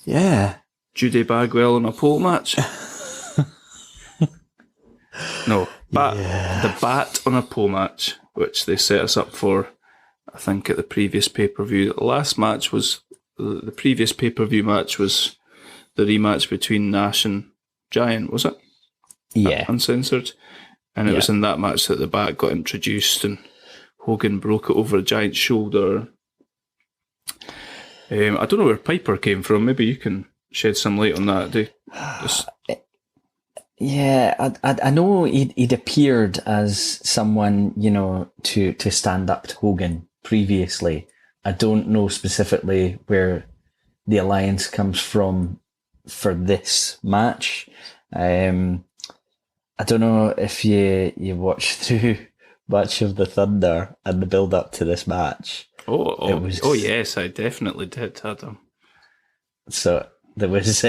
Yeah. Judy Bagwell in a pole match. No, the bat on a pole match, which they set us up for, I think, at the previous pay-per-view. The previous pay-per-view match was the rematch between Nash and Giant, was it? Yeah. Uncensored. And it was in that match that the bat got introduced, and Hogan broke it over a Giant's shoulder. I don't know where Piper came from. Maybe you can shed some light on that. Yeah, I know he'd appeared as someone, to stand up to Hogan previously. I don't know specifically where the alliance comes from for this match. I don't know if you watched through much of the Thunder and the build up to this match. Oh yes, I definitely did, Adam. So there was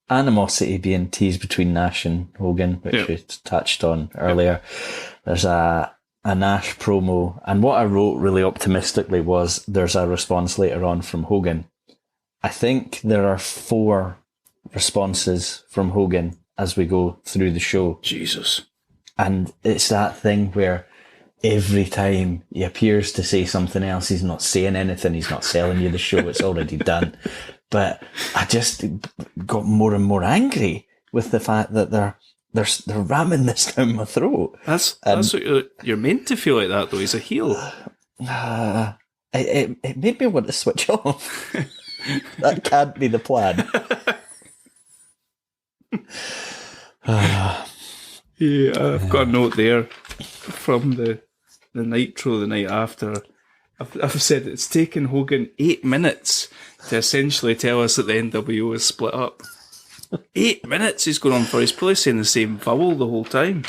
animosity being teased between Nash and Hogan, which we touched on earlier. There's a a Nash promo, and what I wrote really optimistically was there's a response later on from Hogan. I think there are 4 responses from Hogan as we go through the show. Jesus. And it's that thing where every time he appears to say something else, he's not saying anything, he's not selling you the show, it's already done. But I just got more and more angry with the fact that they're ramming this down my throat. That's what you're meant to feel like that, though. He's a heel. It made me want to switch off. That can't be the plan. Yeah, I've got a note there from the Nitro the night after. I've said it's taken Hogan 8 minutes to essentially tell us that the NWO is split up. 8 minutes he's going on for. He's probably saying the same vowel the whole time.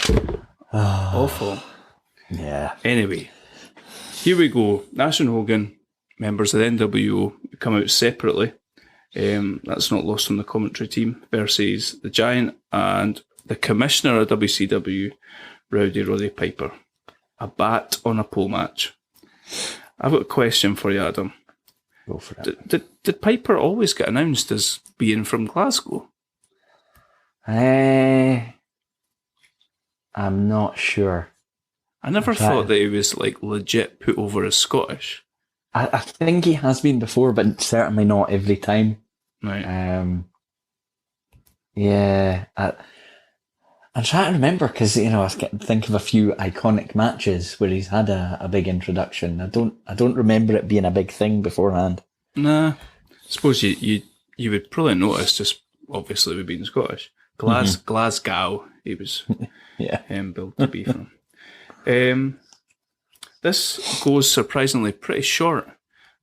Awful. Yeah. Anyway, here we go. Nash and Hogan, members of the NWO, come out separately. That's not lost on the commentary team, versus the Giant and the commissioner of WCW, Roddy Piper. A bat on a pole match. I've got a question for you, Adam. Go for it. Did Piper always get announced as being from Glasgow? I'm not sure. I never thought that he was like legit put over as Scottish. I think he has been before, but certainly not every time. Right. Yeah. I'm trying to remember because I was getting think of a few iconic matches where he's had a big introduction. I don't remember it being a big thing beforehand. Nah. I suppose you would probably notice, just obviously with being Scottish. Glasgow, he was built to be from. This goes surprisingly pretty short.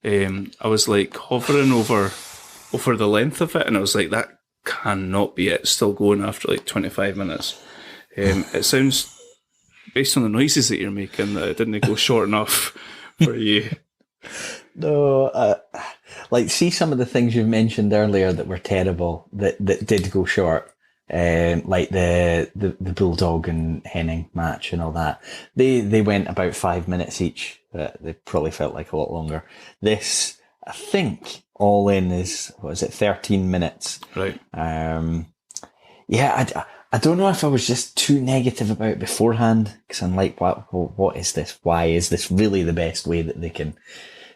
I was like hovering over the length of it, and I was like, that cannot be it. Still going after like 25 minutes. It sounds, based on the noises that you're making, that it didn't go short enough for you. No, see some of the things you've mentioned earlier that were terrible that did go short. Like the Bulldog and Henning match and all that. They went about 5 minutes each. They probably felt like a lot longer. This, I think, all in is, 13 minutes. Right. I don't know if I was just too negative about it beforehand, because I'm like, what is this? Why is this really the best way that they can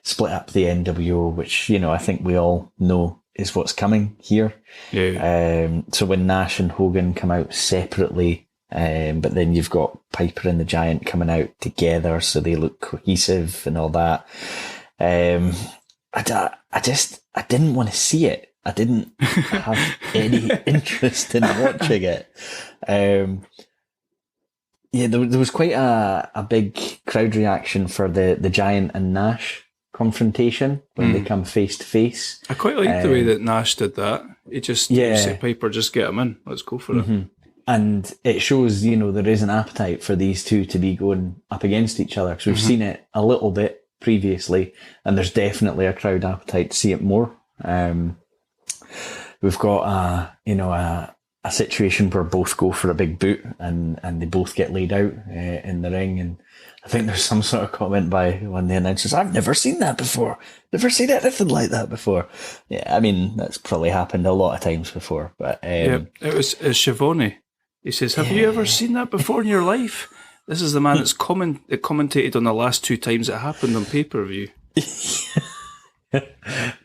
split up the NWO, which, I think we all know is what's coming here. Yeah. So when Nash and Hogan come out separately, but then you've got Piper and the Giant coming out together, so they look cohesive and all that. I didn't want to see it. I didn't have any interest in watching it. There was quite a big crowd reaction for the Giant and Nash confrontation when they come face to face. I quite like the way that Nash did that. He just said, Piper, just get him in. Let's go for it. And it shows, there is an appetite for these two to be going up against each other. Because we've seen it a little bit previously, and there's definitely a crowd appetite to see it more. We've got a situation where both go for a big boot and they both get laid out in the ring, and I think there's some sort of comment by one of the announcers, I've never seen that before. Never seen anything like that before. Yeah, I mean, that's probably happened a lot of times before. But it was Schiavone. He says, have you ever seen that before in your life? This is the man that's commentated on the last 2 times it happened on pay-per-view.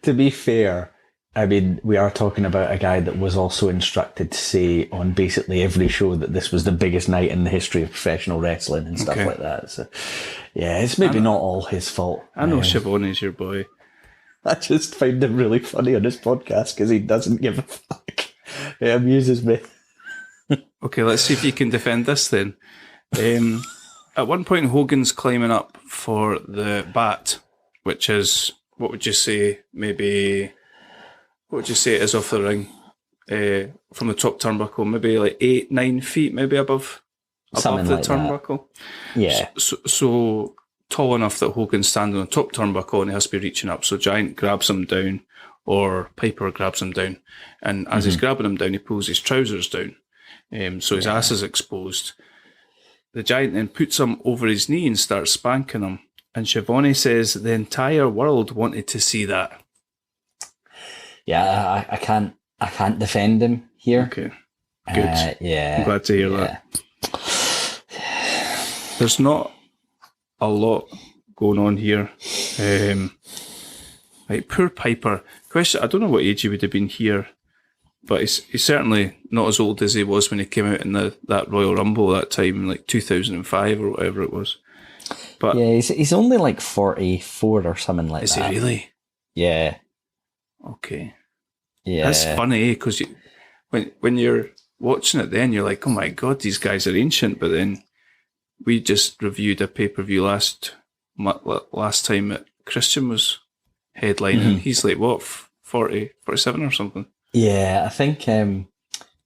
To be fair, I mean, we are talking about a guy that was also instructed to say on basically every show that this was the biggest night in the history of professional wrestling and stuff like that. So, yeah, it's maybe not all his fault. I know Schiavone's your boy. I just find him really funny on his podcast because he doesn't give a fuck. It amuses me. Okay, let's see if you can defend this then. At one point, Hogan's climbing up for the bat, which is, what would you say it is off the ring? From the top turnbuckle, maybe like 8-9 feet, maybe above the turnbuckle. Yeah. So tall enough that Hogan's standing on the top turnbuckle and he has to be reaching up. So Giant grabs him down, or Piper grabs him down. And as he's grabbing him down, he pulls his trousers down. So his ass is exposed. the Giant then puts him over his knee and starts spanking him. And Schiavone says the entire world wanted to see that. Yeah, I can't defend him here. Okay, good. Yeah, I'm glad to hear that. There's not a lot going on here. Like poor Piper. Question: I don't know what age he would have been here, but he's certainly not as old as he was when he came out in that Royal Rumble that time, like 2005 or whatever it was. But yeah, he's only like 44 or something like that. is he really? Yeah. Okay. Yeah. That's funny, because when you're watching it then, you're like, oh my God, these guys are ancient. But then we just reviewed a pay-per-view last time that Christian was headlining. Mm-hmm. He's like, what, 40, 47 or something? Yeah, I think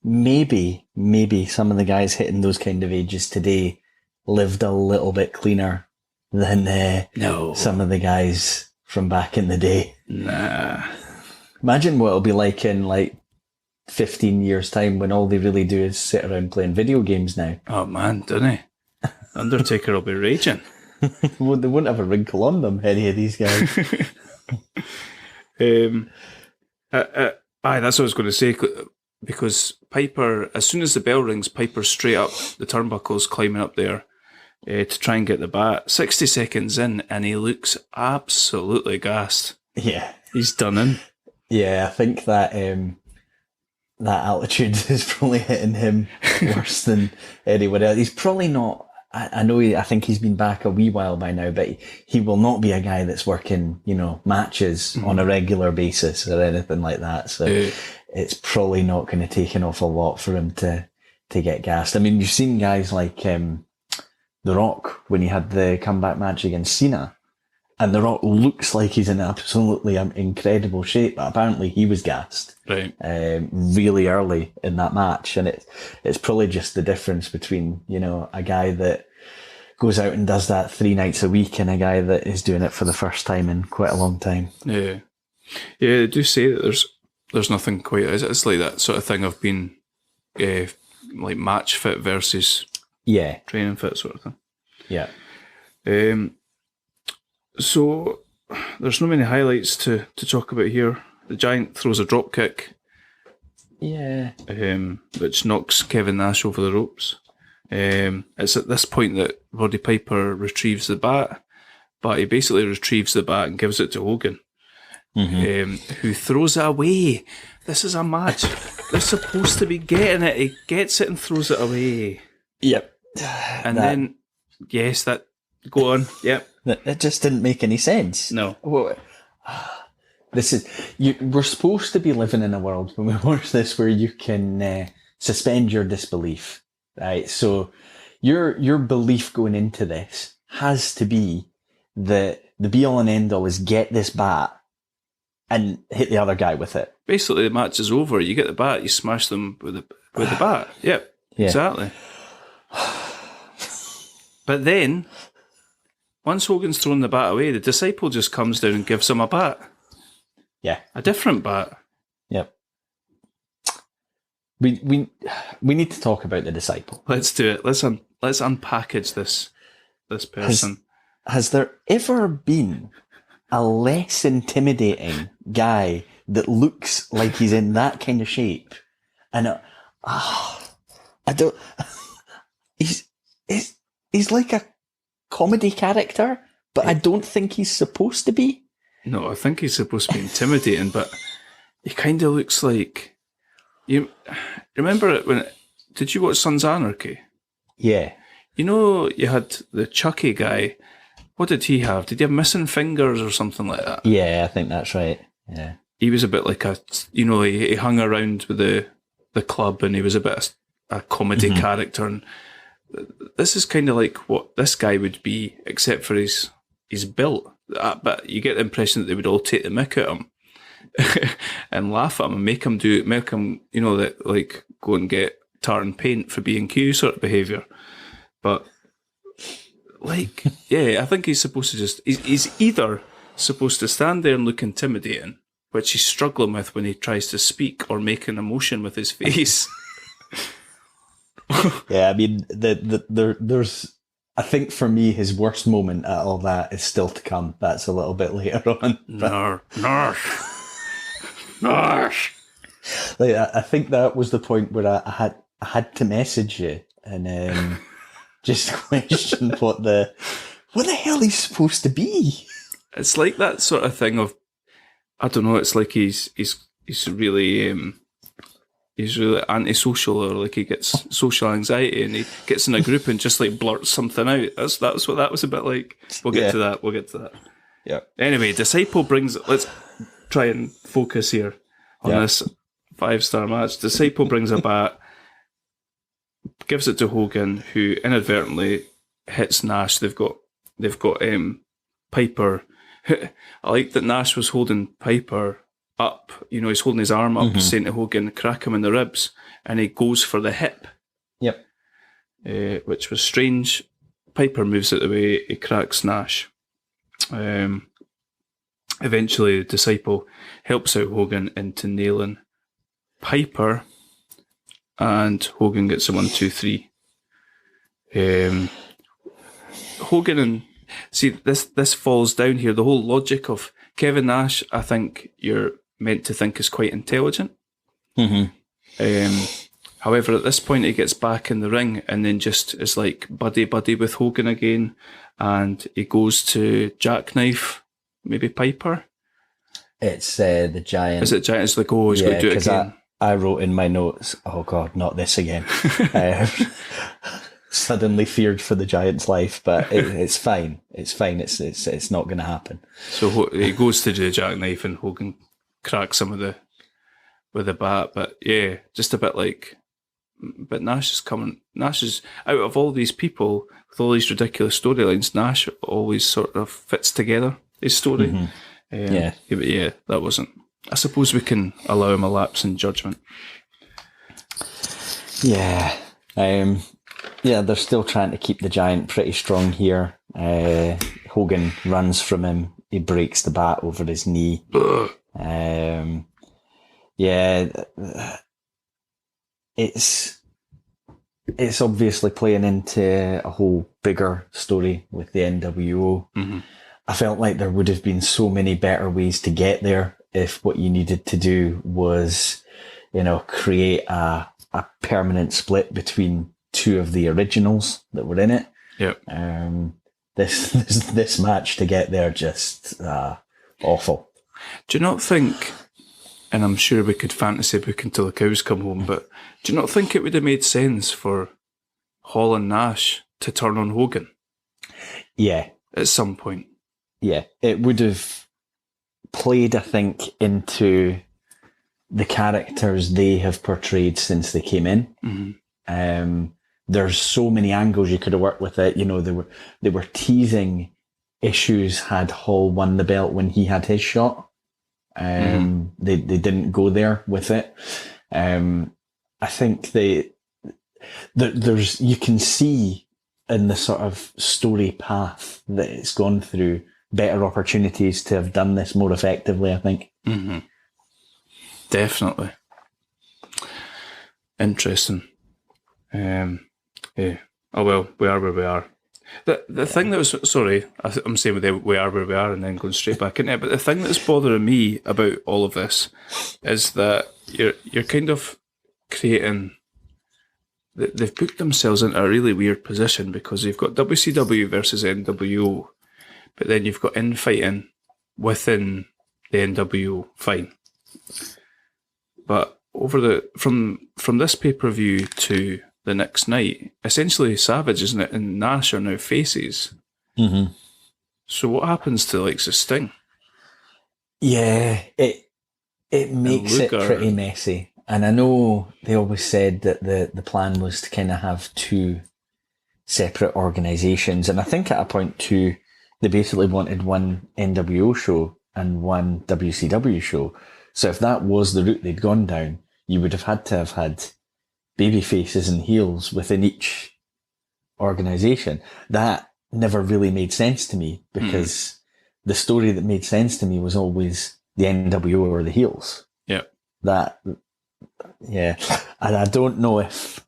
maybe some of the guys hitting those kind of ages today lived a little bit cleaner than some of the guys from back in the day. Nah. Imagine what it'll be like in like 15 years' time when all they really do is sit around playing video games now. Oh man, don't he? Undertaker will be raging. Well, they won't have a wrinkle on them, any of these guys. That's what I was going to say, because Piper, as soon as the bell rings, Piper's straight up the turnbuckles, climbing up there to try and get the bat. 60 seconds in, and he looks absolutely gassed. Yeah. He's done in. Yeah, I think that that altitude is probably hitting him worse than anyone else. He's probably not. I think he's been back a wee while by now, but he will not be a guy that's working, matches on a regular basis or anything like that. So it's probably not going to take an awful lot for him to get gassed. I mean, you've seen guys like The Rock when he had the comeback match against Cena, and The Rock looks like he's in absolutely incredible shape, but apparently he was gassed really early in that match. And it's probably just the difference between, a guy that goes out and does that 3 nights a week and a guy that is doing it for the first time in quite a long time. Yeah. Yeah, they do say that there's nothing quite, it's like that sort of thing of being like match fit versus training fit sort of thing. Yeah. So there's not many highlights to talk about here. The Giant throws a drop kick, which knocks Kevin Nash over the ropes. It's at this point that Roddy Piper retrieves the bat, but he basically retrieves the bat and gives it to Hogan, who throws it away. This is a match. They're supposed to be getting it. He gets it and throws it away. Yep. And then, go on. Yep. It just didn't make any sense. No. Well, we're supposed to be living in a world when we watch this where you can suspend your disbelief, right? So your belief going into this has to be that the be all and end all is get this bat and hit the other guy with it. Basically, the match is over. You get the bat, you smash them with the bat. Yep. Yeah. Exactly. But then, once Hogan's thrown the bat away, the disciple just comes down and gives him a bat. Yeah. A different bat. Yep. We need to talk about the disciple. Let's do it. Let's unpackage this person. Has there ever been a less intimidating guy that looks like he's in that kind of shape? And I don't. He's like a comedy character, but I don't think he's supposed to be. No, I think he's supposed to be intimidating, but he kind of looks like... You remember it did you watch Sons of Anarchy? Yeah. You had the Chucky guy. What did he have? Did he have missing fingers or something like that? Yeah, I think that's right. Yeah. He was a bit like he hung around with the club, and he was a bit a comedy character. And this is kind of like what this guy would be, except for his built. But you get the impression that they would all take the mick at him and laugh at him and make him that go and get tar and paint for B&Q sort of behaviour. But I think he's supposed to he's either supposed to stand there and look intimidating, which he's struggling with when he tries to speak or make an emotion with his face, Yeah, I mean, there's. I think for me, his worst moment at all that is still to come. That's a little bit later on. Nash. Nash. Like, I think that was the point where I had to message you and just question what the hell he's supposed to be. It's like that sort of thing of, I don't know. It's like he's really he's really antisocial, or like he gets social anxiety, and he gets in a group and just like blurts something out. That's what that was a bit like. We'll get to that. We'll get to that. Yeah. Anyway, Disciple brings. Let's try and focus here on this 5-star match. Disciple brings a bat, gives it to Hogan, who inadvertently hits Nash. They've got Piper. I like that Nash was holding Piper up. He's holding his arm up, saying to Hogan, "Crack him in the ribs," and he goes for the hip. Yep. Which was strange. Piper moves it away. He cracks Nash. Eventually, the Disciple helps out Hogan into nailing Piper, and Hogan gets a 1-2-3. Hogan and this falls down here. The whole logic of Kevin Nash, I think you're meant to think is quite intelligent. However, at this point, he gets back in the ring and then just is like buddy with Hogan again, and he goes to jackknife maybe Piper. It's the Giant. Is it Giant? It's like, oh, he's going to do it again. I wrote in my notes, oh God, not this again. Suddenly feared for the Giant's life, but it's fine. It's fine. It's not going to happen. So he goes to do the jackknife, and Hogan cracks him with the bat. But yeah, just a bit like. But Nash is coming. Nash is out of all these people with all these ridiculous storylines. Nash always sort of fits together his story. But yeah, that wasn't. I suppose we can allow him a lapse in judgment. Yeah. They're still trying to keep the Giant pretty strong here. Hogan runs from him. He breaks the bat over his knee. It's obviously playing into a whole bigger story with the NWO. I felt like there would have been so many better ways to get there if what you needed to do was, create a permanent split between two of the originals that were in it. Yep. This match to get there just awful. Do you not think, and I'm sure we could fantasy book until the cows come home, but do you not think it would have made sense for Hall and Nash to turn on Hogan? Yeah. At some point. Yeah. It would have played, I think, into the characters they have portrayed since they came in. There's so many angles you could have worked with it. They were teasing issues had Hall won the belt when he had his shot. They didn't go there with it. I think there's you can see in the sort of story path that it's gone through better opportunities to have done this more effectively, I think. Definitely. Interesting. Yeah. Oh well, we are where we are. The thing that was, sorry, I'm saying we are where we are and then going straight back into it, but the thing that's bothering me about all of this is that you're kind of creating, they've put themselves into a really weird position because you've got WCW versus NWO, but then you've got infighting within the NWO, fine. But from this pay-per-view to the next night, essentially Savage, isn't it, and Nash are now faces. So what happens to like Sting? Yeah, it makes it pretty messy. And I know they always said that the plan was to kind of have two separate organisations. And I think at a point too, they basically wanted one NWO show and one WCW show. So if that was the route they'd gone down, you would have had baby faces and heels within each organisation. That never really made sense to me because the story that made sense to me was always the NWO or the heels. Yeah. And I don't know if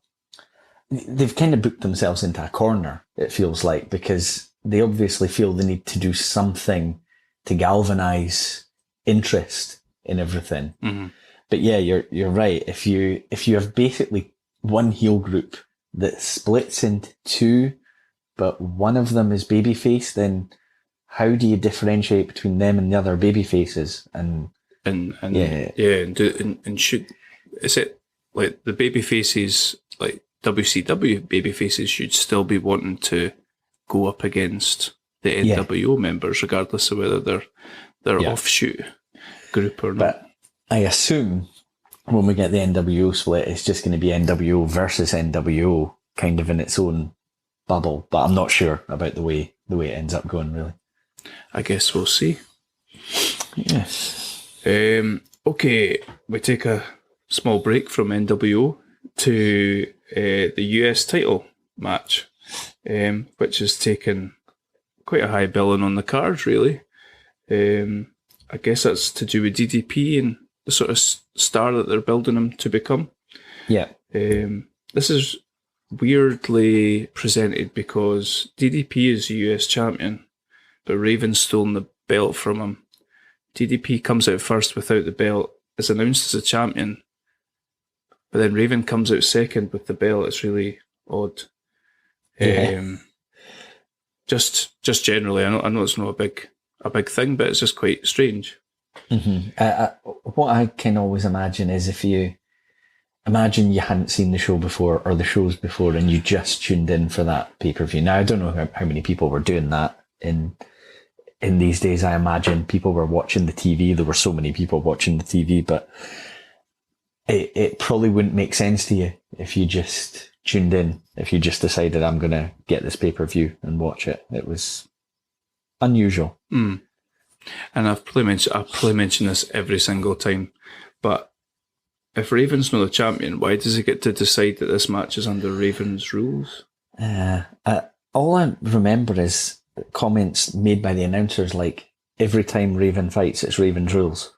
they've kind of booked themselves into a corner, it feels like, because they obviously feel they need to do something to galvanize interest in everything. Mm-hmm. But yeah, you're right. If you have basically one heel group that splits into two, but one of them is babyface, then how do you differentiate between them and the other babyfaces? And should, is it like the babyfaces, like WCW babyfaces, should still be wanting to go up against the NWO members, regardless of whether they're offshoot group or not? But I assume when we get the NWO split, it's just going to be NWO versus NWO, kind of in its own bubble. But I'm not sure about the way it ends up going, really. I guess we'll see. Yes. Okay, we take a small break from NWO to the US title match, which has taken quite a high billing on the cards, really. I guess that's to do with DDP and the sort of star that they're building him to become. Yeah. This is weirdly presented because DDP is the US champion, but Raven's stolen the belt from him. DDP comes out first without the belt, is announced as a champion, but then Raven comes out second with the belt. It's really odd. Yeah. Just generally, I know it's not a big thing, but it's just quite strange. Mm-hmm. What I can always imagine is if you imagine you hadn't seen the show before or the shows before and you just tuned in for that pay-per-view. Now, I don't know how many people were doing that in these days. I imagine people were watching the TV. There were so many people watching the TV, but it probably wouldn't make sense to you if you just tuned in, if you just decided, I'm going to get this pay-per-view and watch it. It was unusual. And I've probably mentioned this every single time, but if Raven's not the champion, why does he get to decide that this match is under Raven's rules? All I remember is comments made by the announcers like, every time Raven fights, it's Raven's rules.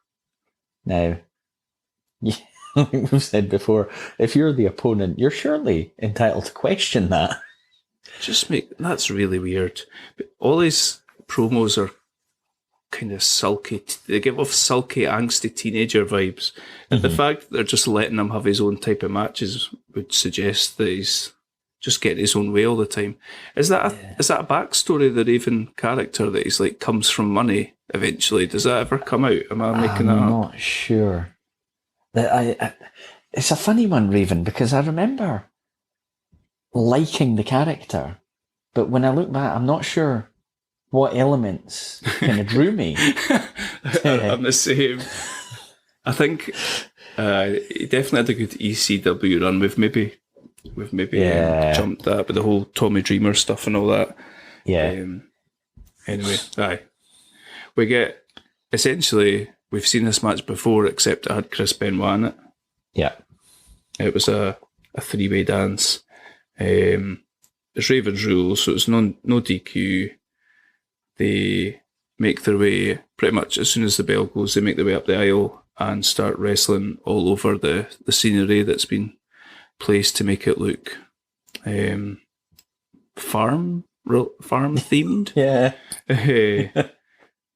Now, like we've said before, if you're the opponent, you're surely entitled to question that. That's really weird. But all his promos are kind of sulky. They give off sulky, angsty teenager vibes. And the fact that they're just letting him have his own type of matches would suggest that he's just getting his own way all the time. Is that a backstory, the Raven character, that he's like comes from money eventually? Does that ever come out? Am I making that up? I'm not sure. It's a funny one, Raven, because I remember liking the character, but when I look back, I'm not sure what elements kind of drew me. I'm the same. I think he definitely had a good ECW run. We've maybe jumped that with the whole Tommy Dreamer stuff and all that. Yeah. Anyway, we get essentially, we've seen this match before, except it had Chris Benoit in it. Yeah. It was a 3-way dance. It's Raven's rules, so it's no DQ. They make their way, pretty much as soon as the bell goes, they make their way up the aisle and start wrestling all over the scenery that's been placed to make it look farm themed. Yeah.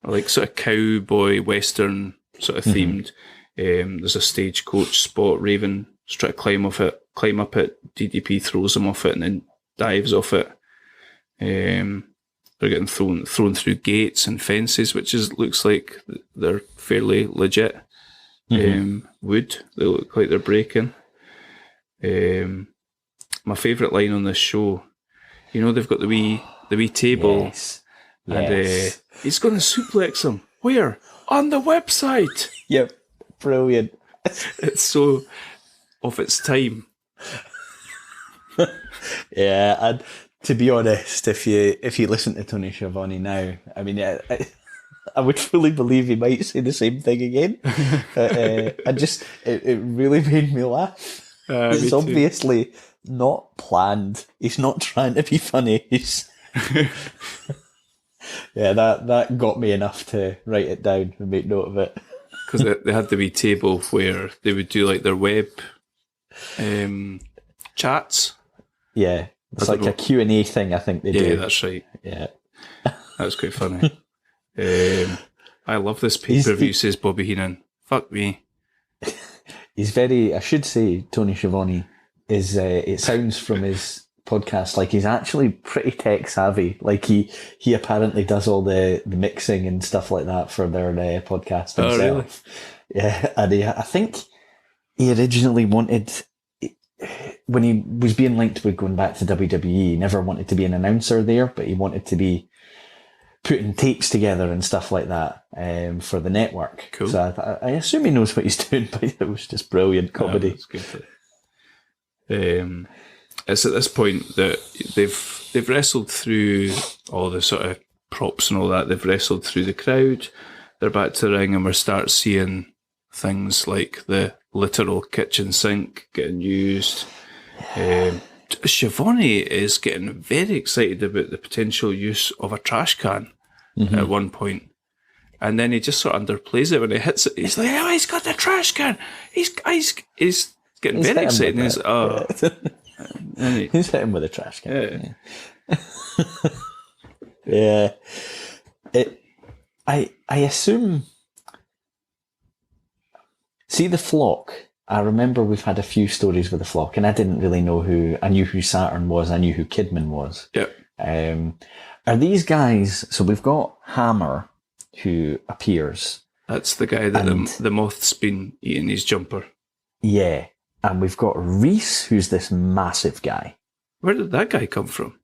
Like sort of cowboy western sort of themed. There's a stagecoach spot. Raven's trying to climb up it. DDP throws him off it and then dives off it. They're getting thrown through gates and fences, which looks like they're fairly legit wood. They look like they're breaking. My favourite line on this show, they've got the wee table, Yes. and he's going to suplex him. Where? On the website. Yep. Brilliant. It's so of its time. Yeah, and to be honest, if you listen to Tony Schiavone now, I mean, I would fully believe he might say the same thing again. It really made me laugh. It's obviously not planned. He's not trying to be funny. Yeah, that got me enough to write it down and make note of it. Because they had the wee table where they would do like their web chats. Yeah. It's like a Q&A thing, I think they do. Yeah, that's right. Yeah. That was quite funny. I love this pay-per-view, says Bobby Heenan. Fuck me. He's very, I should say, Tony Schiavone is, it sounds from his podcast like he's actually pretty tech savvy. Like he apparently does all the mixing and stuff like that for their podcast himself. Oh, really? Yeah, and I think he originally wanted, when he was being linked with going back to WWE, he never wanted to be an announcer there, but he wanted to be putting tapes together and stuff like that for the network. Cool. So I assume he knows what he's doing, but it was just brilliant comedy. That's good. It's at this point that they've wrestled through all the sort of props and all that. They've wrestled through the crowd. They're back to the ring, and we start seeing things like the literal kitchen sink getting used. Schiavone is getting very excited about the potential use of a trash can at one point. And then he just sort of underplays it when he hits it. He's like, oh, he's got the trash can. He's getting very excited. And he's he's hitting with a trash can. Yeah. I assume... See the Flock. I remember we've had a few stories with the Flock, and I didn't really know who... I knew who Saturn was. I knew who Kidman was. Yep. Are these guys... So we've got Hammer, who appears. That's the guy that the moth's been eating his jumper. Yeah. And we've got Reese, who's this massive guy. Where did that guy come from?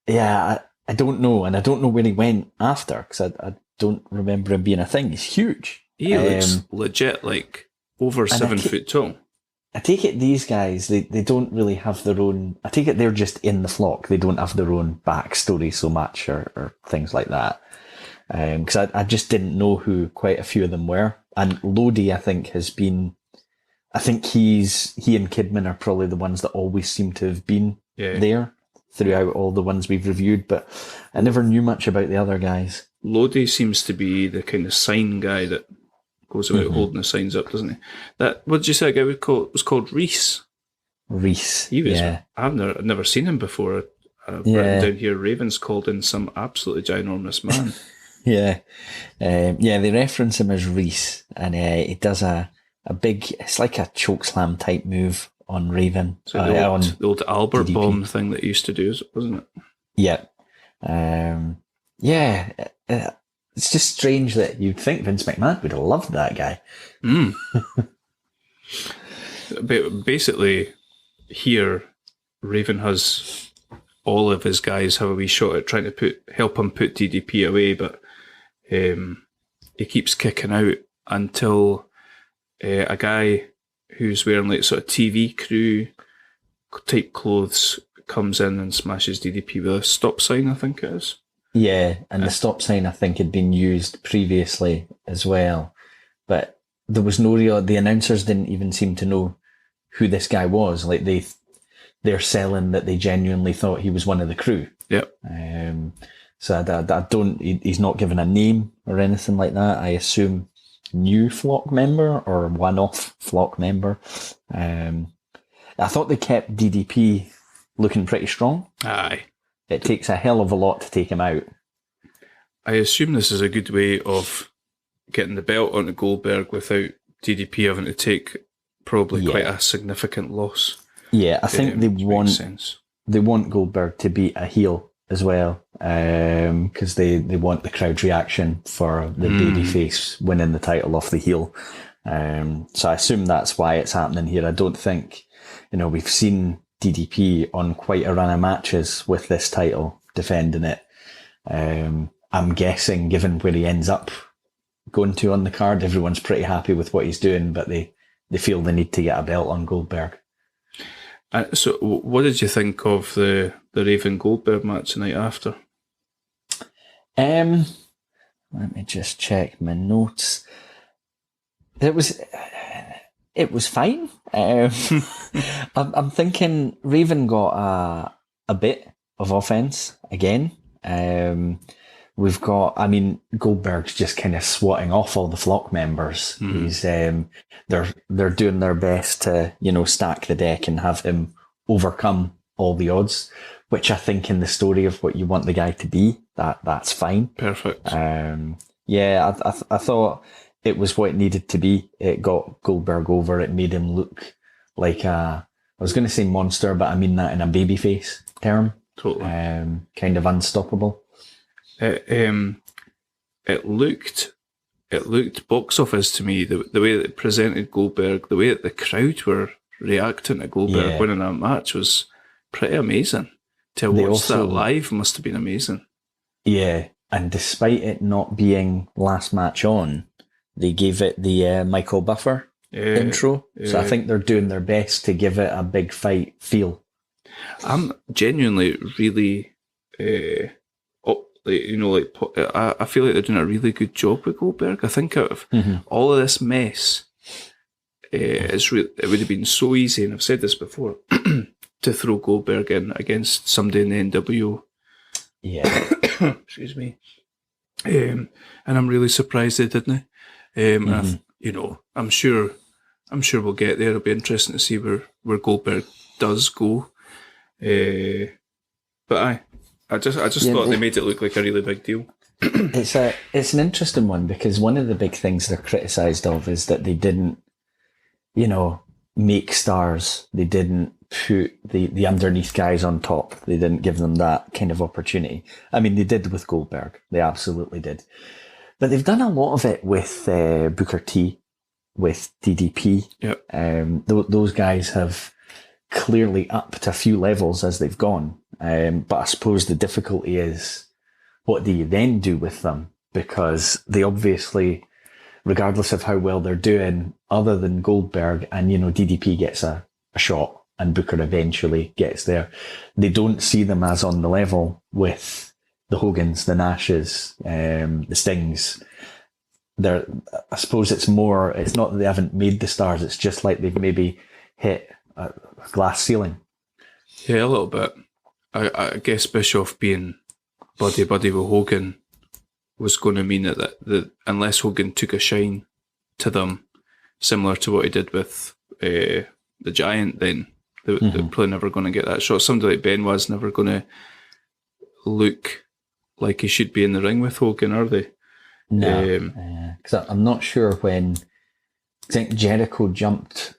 Yeah, I don't know. And I don't know where he went after, because I don't remember him being a thing. He's huge. He looks legit like over 7 foot tall. I take it these guys, they don't really have their own... I take it they're just in the Flock. They don't have their own backstory so much or things like that. Because I just didn't know who quite a few of them were. And Lodi, I think, has been... I think he and Kidman are probably the ones that always seem to have been there throughout all the ones we've reviewed, but I never knew much about the other guys. Lodi seems to be the kind of sign guy that goes about holding the signs up, doesn't he? What did you say that guy was called Reese? Reese, He was. yeah. I've never seen him before. I've written down here, Ravens called in some absolutely ginormous man. Yeah. They reference him as Reese, and he does a big, it's like a chokeslam type move on Raven. So the old Albert DDP. bomb thing that he used to do, wasn't it? Yeah. It's just strange that you'd think Vince McMahon would have loved that guy. But basically, here, Raven has all of his guys have a wee shot at trying to help him put DDP away, but he keeps kicking out until a guy who's wearing like sort of TV crew type clothes comes in and smashes DDP with a stop sign, I think it is. Yeah, and the stop sign I think had been used previously as well, but there was no real... The announcers didn't even seem to know who this guy was. Like they're selling that they genuinely thought he was one of the crew. Yep. So I don't... He's not given a name or anything like that. I assume new Flock member or one-off Flock member. I thought they kept DDP looking pretty strong. Aye. It takes a hell of a lot to take him out. I assume this is a good way of getting the belt onto Goldberg without DDP having to take probably quite a significant loss. Yeah, I think they want Goldberg to be a heel as well, because they want the crowd's reaction for the babyface winning the title off the heel. So I assume that's why it's happening here. I don't think, we've seen DDP on quite a run of matches with this title, defending it. I'm guessing, given where he ends up going to on the card, everyone's pretty happy with what he's doing, but they feel the need to get a belt on Goldberg. So what did you think of the Raven Goldberg match the night after? Let me just check my notes. It was fine. I'm thinking Raven got a bit of offense again. We've got, Goldberg's just kind of swatting off all the Flock members. He's they're doing their best to stack the deck and have him overcome all the odds, which I think in the story of what you want the guy to be, that's fine. Perfect. Yeah, I thought it was what it needed to be. It got Goldberg over. It made him look like I was going to say monster, but I mean that in a babyface term. Totally. Kind of unstoppable. It looked box office to me, the way that it presented Goldberg, the way that the crowd were reacting to Goldberg winning that match was pretty amazing. To watch that live must have been amazing. Yeah, and despite it not being last match on, they gave it the Michael Buffer intro. So I think they're doing their best to give it a big fight feel. I'm genuinely really, I feel like they're doing a really good job with Goldberg. I think out of all of this mess, it would have been so easy, and I've said this before, to throw Goldberg in against somebody in the NWO. Yeah. Excuse me. And I'm really surprised they didn't. I'm sure we'll get there. It'll be interesting to see where Goldberg does go. But I just thought they made it look like a really big deal. It's an interesting one, because one of the big things they're criticised of is that they didn't, make stars. They didn't put the underneath guys on top. They didn't give them that kind of opportunity. I mean, they did with Goldberg. They absolutely did. But they've done a lot of it with Booker T, with DDP. Yep. Those guys have clearly upped a few levels as they've gone. But I suppose the difficulty is, what do you then do with them? Because they obviously, regardless of how well they're doing, other than Goldberg and, DDP gets a shot and Booker eventually gets there, they don't see them as on the level with the Hogans, the Nashes, the Stings. I suppose it's not that they haven't made the stars, it's just like they've maybe hit a glass ceiling. Yeah, a little bit. I guess Bischoff being buddy with Hogan was going to mean that unless Hogan took a shine to them, similar to what he did with the Giant, then they're probably never going to get that shot. Somebody like Benoit's never going to look like he should be in the ring with Hogan, are they? No, because I'm not sure when. I think Jericho jumped,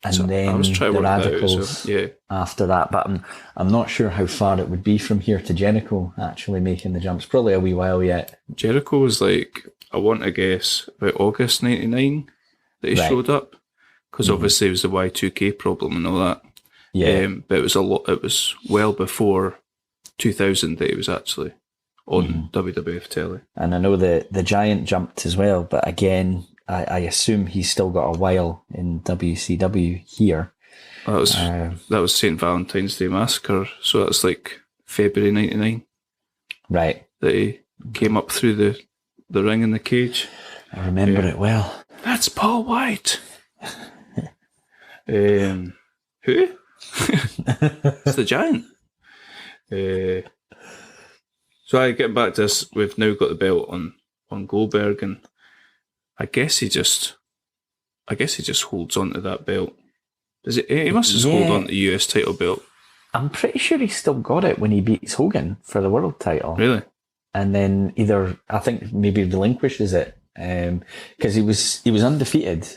and then I was trying to the work that out, Radicals yeah. after that. But I'm not sure how far it would be from here to Jericho actually making the jumps. Probably a wee while yet. Jericho was like, I want to guess, about August 99 that he showed up, because obviously it was the Y2K problem and all that. Yeah, but it was well before 2000 that he was actually on WWF telly. and I know the Giant jumped as well, but again, I assume he's still got a while in WCW here. That was St. Valentine's Day Massacre, so that's like February 99. Right. That he came up through the ring in the cage. I remember it well. That's Paul White. Who? It's the Giant. So I get back to this. We've now got the belt on Goldberg, and I guess he just holds on to that belt. Does it? He must just hold on to the US title belt. I'm pretty sure he still got it when he beats Hogan for the world title. Really? And then I think maybe relinquishes it, because he was undefeated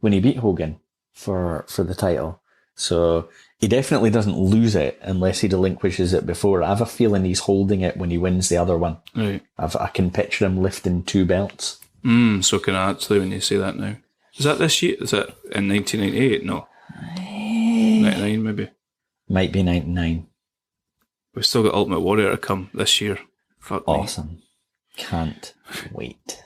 when he beat Hogan for the title. So he definitely doesn't lose it unless he relinquishes it before. I have a feeling he's holding it when he wins the other one. Right. I can picture him lifting two belts. So can I actually, when you say that now. Is that this year? Is that in 1998? No. 99 maybe. Might be 99. We've still got Ultimate Warrior to come this year. Fuck me. Awesome. Can't wait.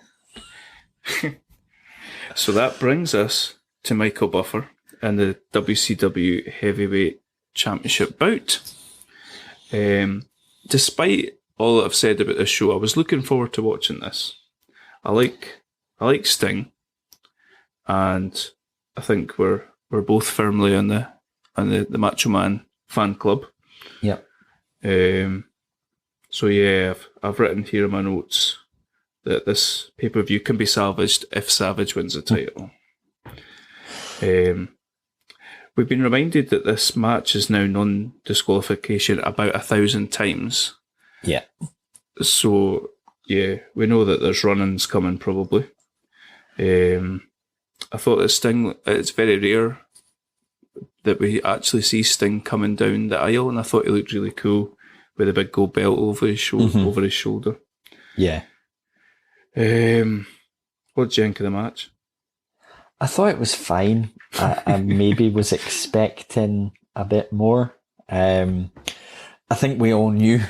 So that brings us to Michael Buffer and the WCW Heavyweight Championship bout. Despite all that I've said about this show, I was looking forward to watching this. I like Sting, and I think we're both firmly on the Macho Man fan club. Yep. So yeah, I've written here in my notes that this pay-per-view can be salvaged if Savage wins the title. we've been reminded that this match is now non-disqualification about 1,000 times. Yeah. So, yeah, we know that there's run-ins coming probably. I thought that Sting, it's very rare that we actually see Sting coming down the aisle, and I thought he looked really cool with a big gold belt over his shoulder. Yeah. What did you think of the match? I thought it was fine. I maybe was expecting a bit more. I think we all knew,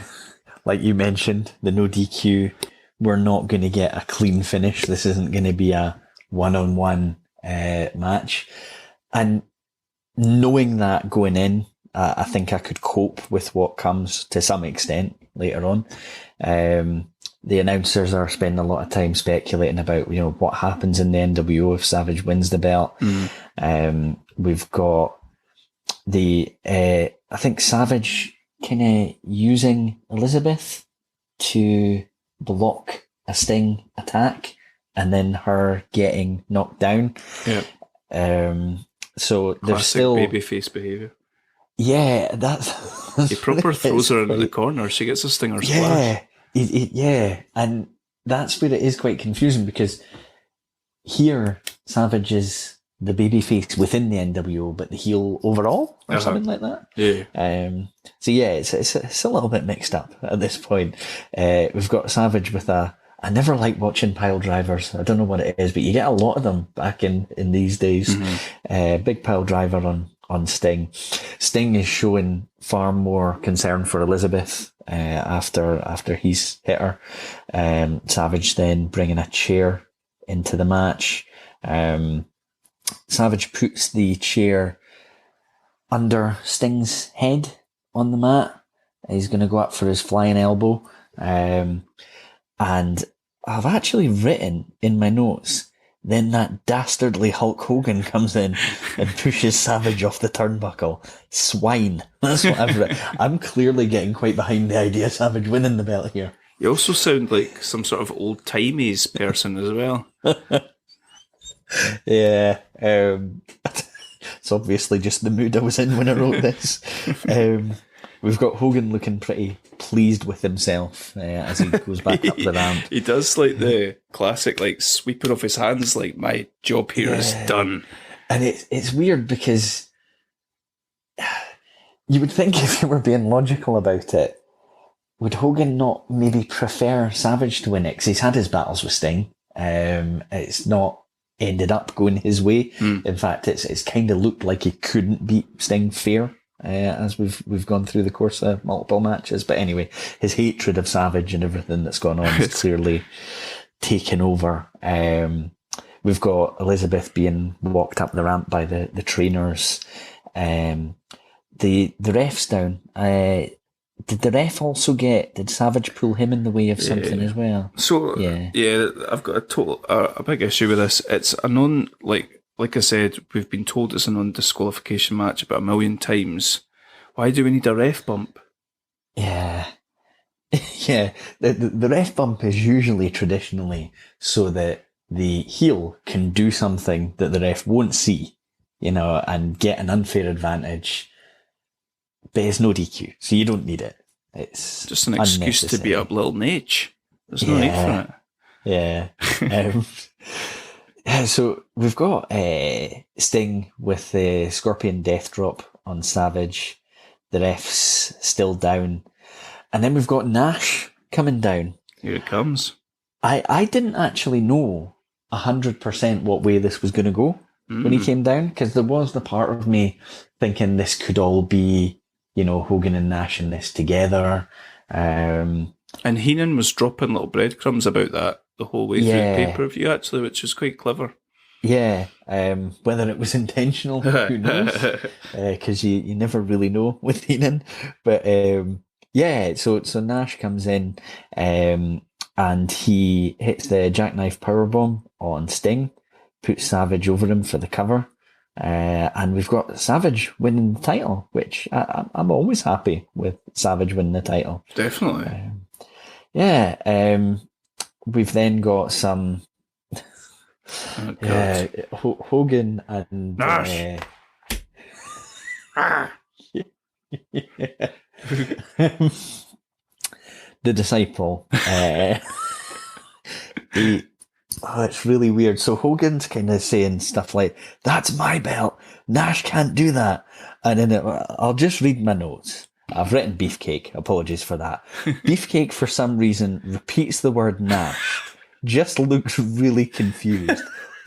like you mentioned, the no DQ, we're not going to get a clean finish. This isn't going to be a one-on-one match. And knowing that going in, I think I could cope with what comes to some extent later on. The announcers are spending a lot of time speculating about, what happens in the NWO if Savage wins the belt. We've got I think Savage kind of using Elizabeth to block a Sting attack and then her getting knocked down. Yeah. So there's Classic still babyface behaviour. Yeah, that's He proper throws her into the corner. She gets a Stinger splash. Yeah, and that's where it is quite confusing because here Savage is the babyface within the NWO, but the heel overall, or something like that. Yeah. So yeah, it's a little bit mixed up at this point. We've got Savage with I never like watching pile drivers. I don't know what it is, but you get a lot of them back in these days. Big pile driver on Sting. Sting is showing far more concern for Elizabeth after he's hit her. Savage then bringing a chair into the match. Savage puts the chair under Sting's head on the mat. He's going to go up for his flying elbow. And I've actually written in my notes, then that dastardly Hulk Hogan comes in and pushes Savage off the turnbuckle. Swine. That's what I've written. I'm clearly getting quite behind the idea of Savage winning the belt here. You also sound like some sort of old-timeies person as well. Yeah. It's obviously just the mood I was in when I wrote this. We've got Hogan looking pretty pleased with himself as he goes back up the ramp. He does like the classic sweeping off his hands, like my job here is done. And it's weird because you would think if you were being logical about it, would Hogan not maybe prefer Savage to win it? Because he's had his battles with Sting. It's not ended up going his way. In fact, it's kind of looked like he couldn't beat Sting fair. As we've gone through the course of multiple matches. But anyway, his hatred of Savage and everything that's gone on is clearly taken over. We've got Elizabeth being walked up the ramp by the trainers. The ref's down. Did the ref also did Savage pull him in the way of something as well? So, yeah, I've got a big issue with this. It's a like I said, we've been told it's a non-disqualification match about 1 million times. Why do we need a ref bump? Yeah. Yeah. The ref bump is usually traditionally so that the heel can do something that the ref won't see, and get an unfair advantage. But it's no DQ, so you don't need it. It's just an excuse to beat up little Nash. There's no need for it. Yeah. So we've got Sting with the Scorpion Death Drop on Savage. The ref's still down. And then we've got Nash coming down. Here it comes. I didn't actually know 100% what way this was going to go when he came down, because there was the part of me thinking this could all be, Hogan and Nash in this together. And Heenan was dropping little breadcrumbs about that the whole way through the pay-per-view, actually, which was quite clever. Yeah, whether it was intentional, who knows? Because you never really know with Heenan. But so Nash comes in and he hits the jackknife powerbomb on Sting, puts Savage over him for the cover. And we've got Savage winning the title, which I'm always happy with Savage winning the title. Definitely. We've then got some Hogan and Nash. The Disciple. It's really weird. So Hogan's kind of saying stuff like, "That's my belt. Nash can't do that." And then I'll just read my notes. I've written Beefcake. Apologies for that. Beefcake, for some reason, repeats the word Nash, just looks really confused,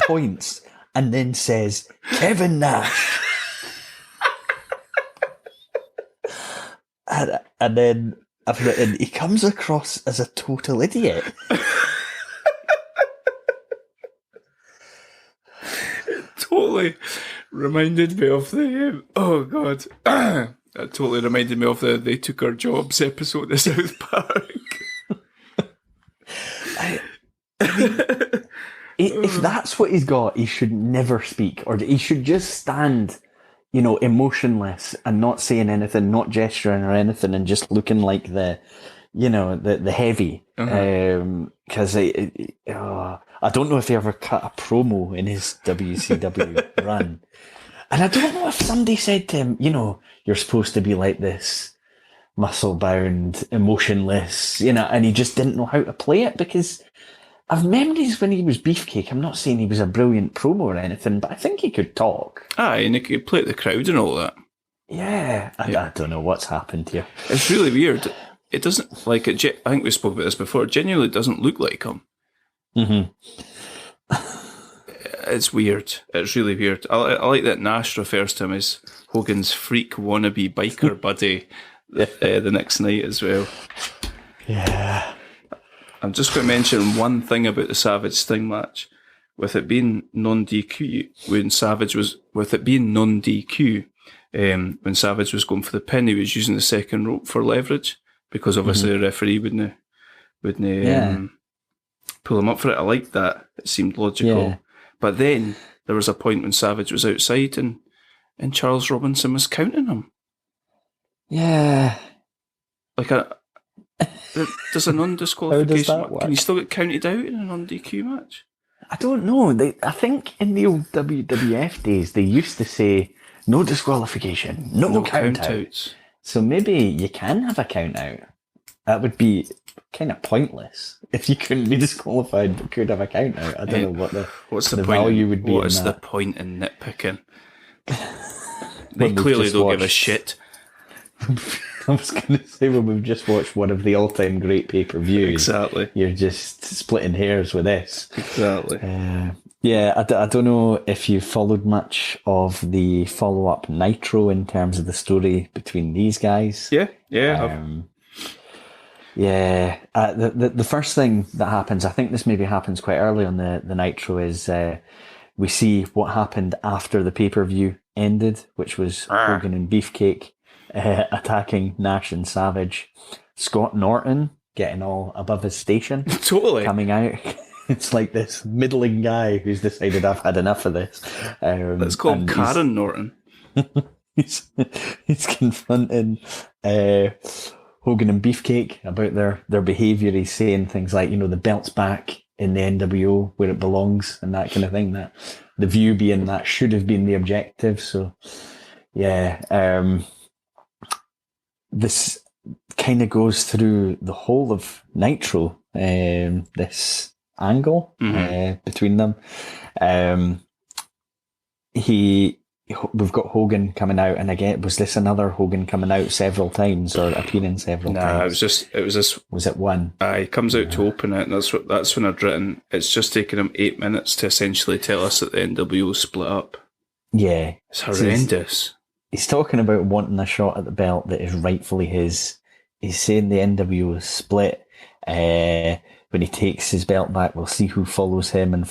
points, and then says, "Kevin Nash." And then I've written, he comes across as a total idiot. Totally reminded me of the oh god, that totally reminded me of the "They Took Our Jobs" episode of South Park. I mean, if that's what he's got, he should never speak, or he should just stand, emotionless and not saying anything, not gesturing or anything, and just looking like the heavy. Because I don't know if he ever cut a promo in his WCW run. And I don't know if somebody said to him, you're supposed to be like this muscle-bound, emotionless, and he just didn't know how to play it, because I've memories when he was Beefcake. I'm not saying he was a brilliant promo or anything, but I think he could talk. Aye, and he could play at the crowd and all that. Yeah, I don't know what's happened here. It's really weird. It doesn't, I think we spoke about this before, it genuinely doesn't look like him. Mm-hmm. It's weird. It's really weird. I like that Nash refers to him as Hogan's freak wannabe biker buddy the next night as well. Yeah. I'm just going to mention one thing about the Savage Sting match. With it being non-DQ, when Savage was going for the pin, he was using the second rope for leverage, because obviously the referee wouldn't pull him up for it. I liked that. It seemed logical. Yeah. But then there was a point when Savage was outside and Charles Robinson was counting him. Yeah. Does a non-disqualification... Can you still get counted out in a non-DQ match? I don't know. I think in the old WWF days, they used to say, no disqualification, no count-outs. So maybe you can have a count-out. That would be kind of pointless if you couldn't be disqualified but could have a count-out. I don't know what the value would be. What's the point in nitpicking? They clearly don't give a shit. I was going to say, when we've just watched one of the all-time great pay-per-views. Exactly. You're just splitting hairs with this. Exactly. I don't know if you followed much of the follow-up Nitro in terms of the story between these guys. Yeah. The first thing that happens, I think this maybe happens quite early on the Nitro, is we see what happened after the pay-per-view ended, which was Hogan and Beefcake attacking Nash and Savage. Scott Norton getting all above his station. Totally. Coming out. It's like this middling guy who's decided, I've had enough of this. That's called Karen Norton. He's confronting Hogan and Beefcake about their behaviour. He's saying things like, the belt's back in the NWO where it belongs and that kind of thing. That the view being that should have been the objective. So, this kind of goes through the whole of Nitro, this angle between them. We've got Hogan coming out, and again, was this another Hogan coming out several times or appearing several times? It was this. Was it one? He comes out to open it, and that's when I'd written, it's just taken him 8 minutes to essentially tell us that the NWO split up. Yeah. It's horrendous. He's talking about wanting a shot at the belt that is rightfully his. He's saying the NWO is split. When he takes his belt back, we'll see who follows him and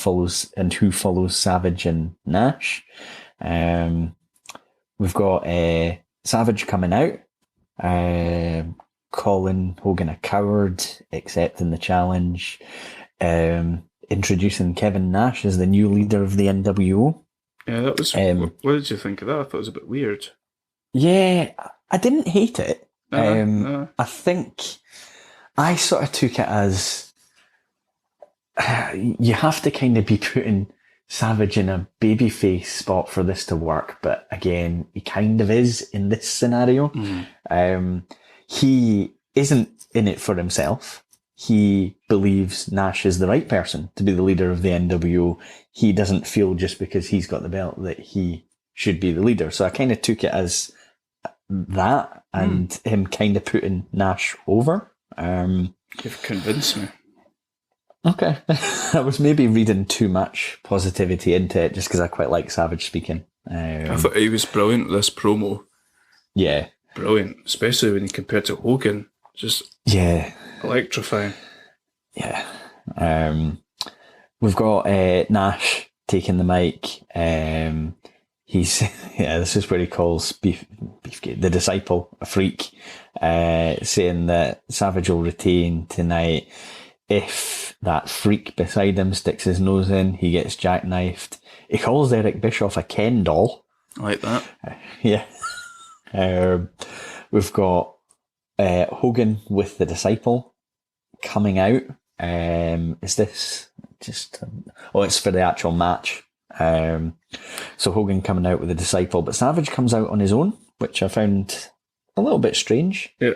who follows Savage and Nash. We've got Savage coming out, calling Hogan a coward, accepting the challenge, introducing Kevin Nash as the new leader of the NWO. Yeah, that was. What did you think of that? I thought it was a bit weird. Yeah, I didn't hate it. No. I think I sort of took it as you have to kind of be putting Savage in a babyface spot for this to work, but again, he kind of is in this scenario. He isn't in it for himself. He believes Nash is the right person to be the leader of the NWO. He doesn't feel just because he's got the belt that he should be the leader. So I kind of took it as that and him kind of putting Nash over. You've convinced me. Okay. I was maybe reading too much positivity into it just because I quite like Savage speaking. I thought he was brilliant with this promo. Yeah. Brilliant, especially when you compare it to Hogan. Just electrifying. Yeah. We've got Nash taking the mic. He's this is where he calls Beefcake, the disciple, a freak, saying that Savage will retain tonight. If that freak beside him sticks his nose in, he gets jackknifed. He calls Eric Bischoff a Ken doll. I like that. Yeah. We've got Hogan with the disciple coming out. Is this just... it's for the actual match. So Hogan coming out with the disciple, but Savage comes out on his own, which I found a little bit strange. Yeah.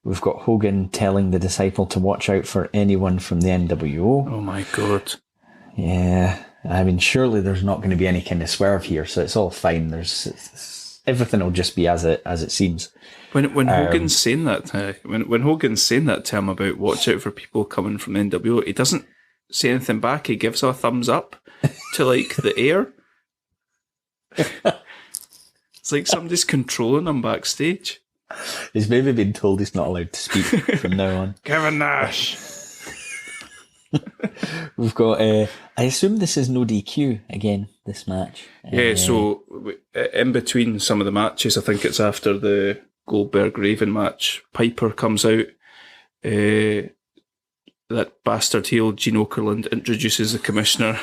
We've got Hogan telling the disciple to watch out for anyone from the NWO. Oh my God. Yeah. I mean, surely there's not going to be any kind of swerve here, so it's all fine. Everything will just be as it seems. When Hogan's saying that, when Hogan's saying that to him about watch out for people coming from NWO, he doesn't say anything back. He gives a thumbs up to like the air. It's like somebody's controlling him backstage. He's maybe been told he's not allowed to speak from now on. Kevin Nash. We've got, I assume this is no DQ again, this match. Yeah, so in between some of the matches, I think it's after the Goldberg-Raven match, Piper comes out. That bastard heel, Gene Okerlund, introduces the commissioner,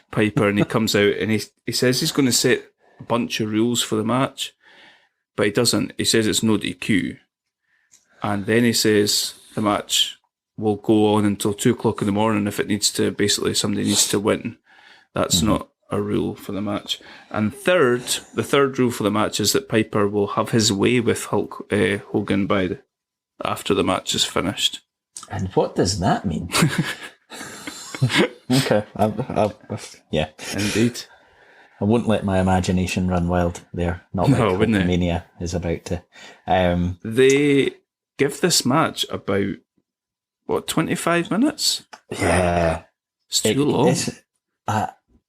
Piper, and he comes out and he says he's going to set a bunch of rules for the match. But he doesn't. He says it's no DQ. And then he says the match will go on until 2 o'clock in the morning if it needs to, basically somebody needs to win. That's not a rule for the match. And the third rule for the match is that Piper will have his way with Hogan after the match is finished. And what does that mean? Okay. Yeah. Indeed. I won't let my imagination run wild there. Not like Hulkamania is about to. They give this match about, 25 minutes? Yeah. It's too long.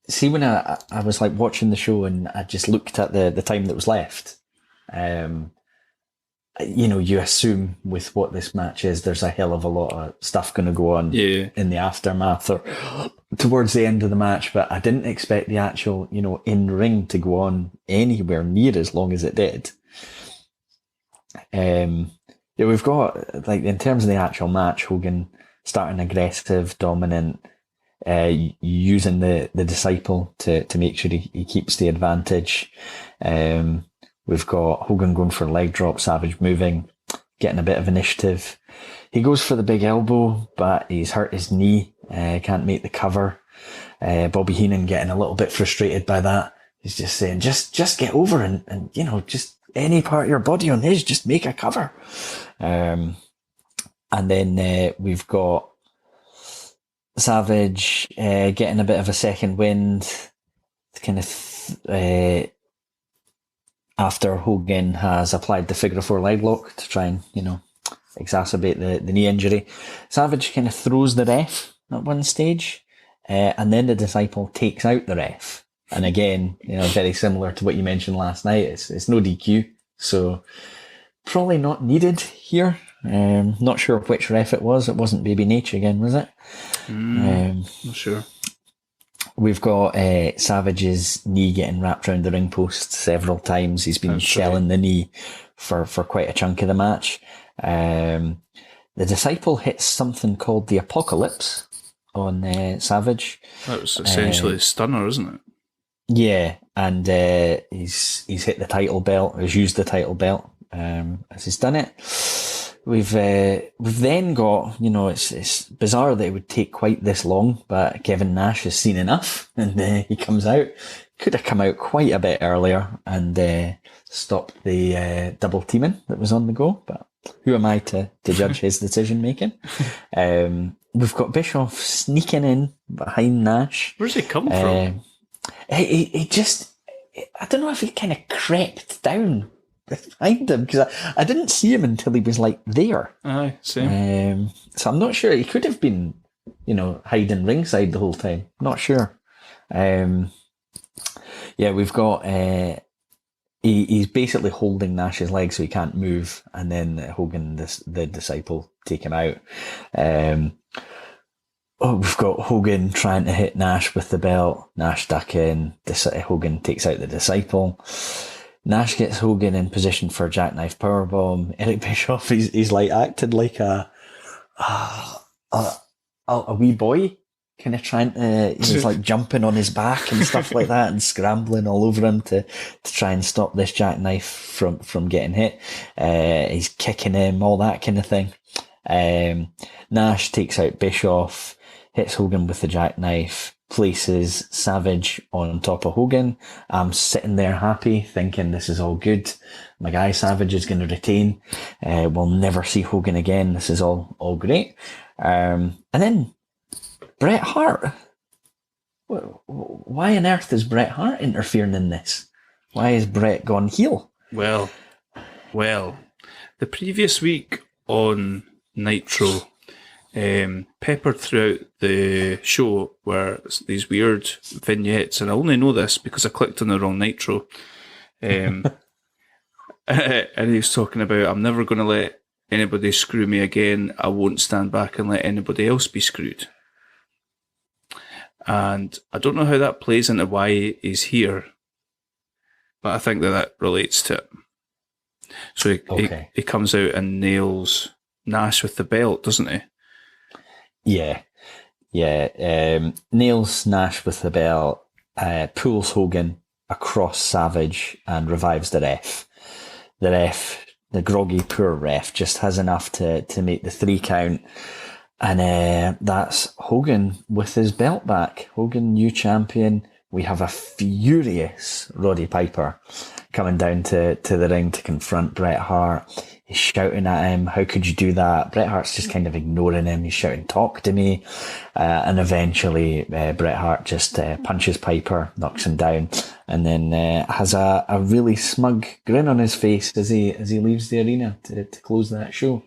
See, when I was like watching the show and I just looked at the time that was left, you assume with what this match is, there's a hell of a lot of stuff going to go on in the aftermath or towards the end of the match, but I didn't expect the actual, in-ring to go on anywhere near as long as it did. We've got, like, in terms of the actual match, Hogan starting aggressive, dominant, using the disciple to make sure he keeps the advantage. We've got Hogan going for a leg drop, Savage moving, getting a bit of initiative. He goes for the big elbow, but he's hurt his knee, can't make the cover. Bobby Heenan getting a little bit frustrated by that. He's just saying, just get over and just any part of your body on his, just make a cover. And then we've got Savage getting a bit of a second wind, kind of after Hogan has applied the figure 4 leg lock to try and, exacerbate the knee injury. Savage kind of throws the ref at one stage, and then the disciple takes out the ref. And again, very similar to what you mentioned last night, it's no DQ, so probably not needed here. Not sure which ref it was. It wasn't Baby Nature again, was it? Not sure. We've got Savage's knee getting wrapped around the ring post several times. He's been shelling the knee for quite a chunk of the match. The disciple hits something called the Apocalypse on Savage. That was essentially a stunner, isn't it? Yeah, and he's hit the title belt, has used the title belt as he's done it. we've then got, it's bizarre that it would take quite this long, but Kevin Nash has seen enough, and he comes out. Could have come out quite a bit earlier and stopped the double teaming that was on the go, but who am I to judge his decision making? We've got Bischoff sneaking in behind Nash. Where's he come from? He just, I don't know if he kind of crept down behind him, because I didn't see him until he was like there. Aye, same. So I'm not sure. He could have been, hiding ringside the whole time. Not sure. Yeah, we've got, he's basically holding Nash's leg so he can't move, and then Hogan, the disciple, take him out. We've got Hogan trying to hit Nash with the belt. Nash ducking. Hogan takes out the disciple. Nash gets Hogan in position for a jackknife powerbomb. Eric Bischoff, he's like acted like a wee boy, kind of trying to, he's like jumping on his back and stuff like that, and scrambling all over him to try and stop this jackknife from getting hit. He's kicking him, all that kind of thing. Nash takes out Bischoff, hits Hogan with the jackknife, places Savage on top of Hogan. I'm sitting there happy, thinking this is all good. My guy Savage is going to retain. We'll never see Hogan again. This is all great. And then Bret Hart. Why on earth is Bret Hart interfering in this? Why is Bret gone heel? Well, the previous week on Nitro, peppered throughout the show were these weird vignettes, and I only know this because I clicked on the wrong Nitro. And he was talking about, I'm never going to let anybody screw me again. I won't stand back and let anybody else be screwed. And I don't know how that plays into why he's here, but I think that relates to it. So he comes out and nails Nash with the belt, doesn't he? Yeah. Nails Nash with the belt, pulls Hogan across Savage and revives the ref. The ref, the groggy poor ref, just has enough to make the 3 count. And that's Hogan with his belt back. Hogan, new champion. We have a furious Roddy Piper coming down to the ring to confront Bret Hart. He's shouting at him, how could you do that? Bret Hart's just kind of ignoring him. He's shouting, talk to me. And eventually Bret Hart just punches Piper, knocks him down, and then has a really smug grin on his face as he leaves the arena to close that show.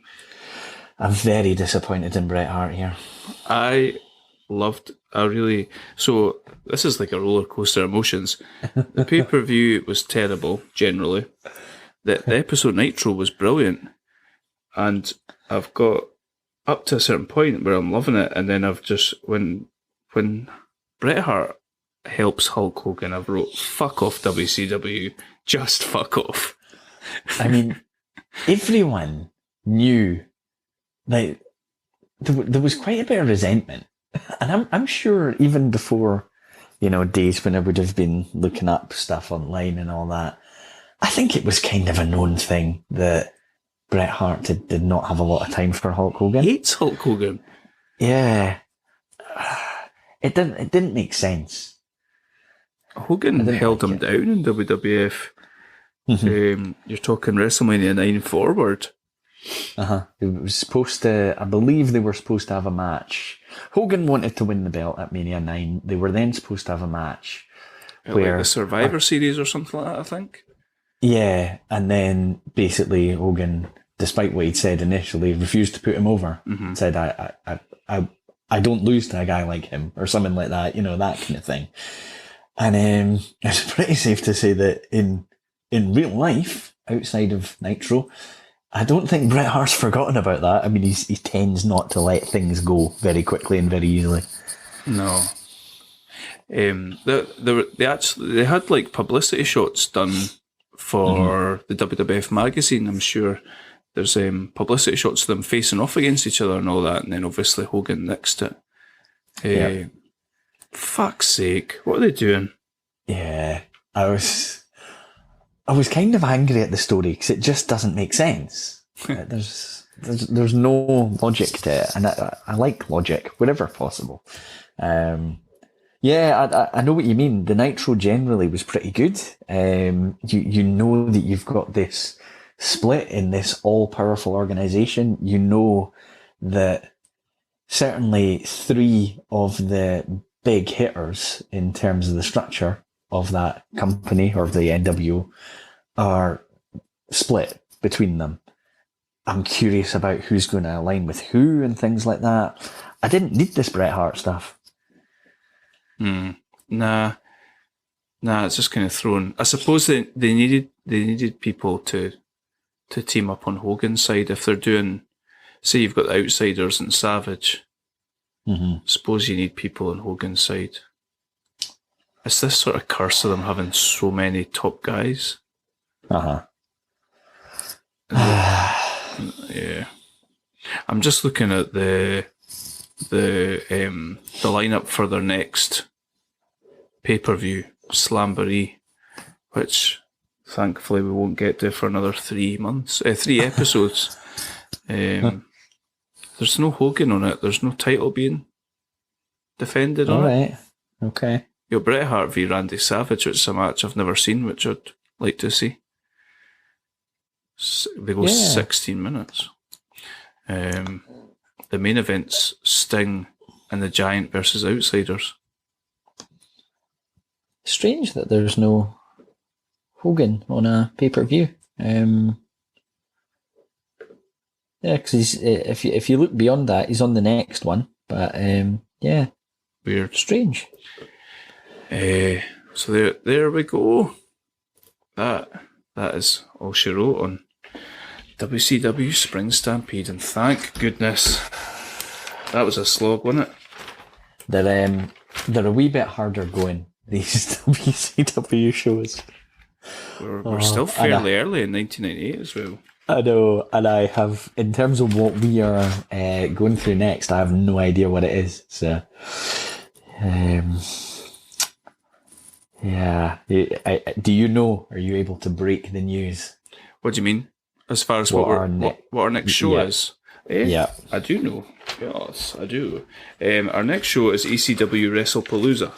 I'm very disappointed in Bret Hart here. So this is like a roller coaster of emotions. The pay-per-view was terrible, generally. The episode Nitro was brilliant. And I've got up to a certain point where I'm loving it, and then I've just, when Bret Hart helps Hulk Hogan, I've wrote, fuck off WCW, just fuck off. I mean, everyone knew, like, there was quite a bit of resentment. And I'm sure even before, days when I would have been looking up stuff online and all that, I think it was kind of a known thing that Bret Hart did not have a lot of time for Hulk Hogan. Hates Hulk Hogan. Yeah. It didn't make sense. Hogan held him down in WWF. Mm-hmm. You're talking WrestleMania 9 forward. It was supposed to, I believe they were supposed to have a match. Hogan wanted to win the belt at Mania 9. They were then supposed to have a match. Where like the Survivor Series or something like that, I think. Yeah, and then basically Hogan, despite what he'd said initially, refused to put him over. Mm-hmm. Said, I don't lose to a guy like him, or something like that, that kind of thing. And it's pretty safe to say that in real life, outside of Nitro, I don't think Bret Hart's forgotten about that. I mean, he tends not to let things go very quickly and very easily. No. They had like publicity shots done for the WWF magazine. I'm sure there's publicity shots of them facing off against each other and all that, and then obviously Hogan next it. Fuck's sake, what are they doing? Yeah, I was kind of angry at the story because it just doesn't make sense. There's no logic to it, and I like logic wherever possible. Yeah, I know what you mean. The Nitro generally was pretty good. You know that you've got this split in this all-powerful organization. You know that certainly 3 of the big hitters in terms of the structure of that company or the NWO are split between them. I'm curious about who's going to align with who and things like that. I didn't need this Bret Hart stuff. Nah, it's just kind of thrown. I suppose they needed people to team up on Hogan's side if they're doing. Say you've got the Outsiders and Savage. Suppose you need people on Hogan's side. It's this sort of curse of them having so many top guys. Yeah, I'm just looking at the lineup for their next pay-per-view, Slamboree, which thankfully we won't get to for another 3 episodes. There's no Hogan on it. There's no title being defended on it. All right. Okay. Bret Hart v Randy Savage, which is a match I've never seen, which I'd like to see. They go 16 minutes. The main event's Sting and the Giant versus Outsiders. Strange that there's no Hogan on a pay-per-view. Yeah, because if you look beyond that, he's on the next one. But yeah, weird, strange. So there we go. That is all she wrote on WCW Spring Stampede, and thank goodness that was a slog, wasn't it? They're a wee bit harder going, these WCW shows. We're still fairly early in 1998 as well. I know, and I have, in terms of what we are going through next, I have no idea what it is. So, yeah. Do you know? Are you able to break the news? What do you mean? As far as what our next show is? Yeah. I do know. Yes, I do. Our next show is ECW WrestlePalooza.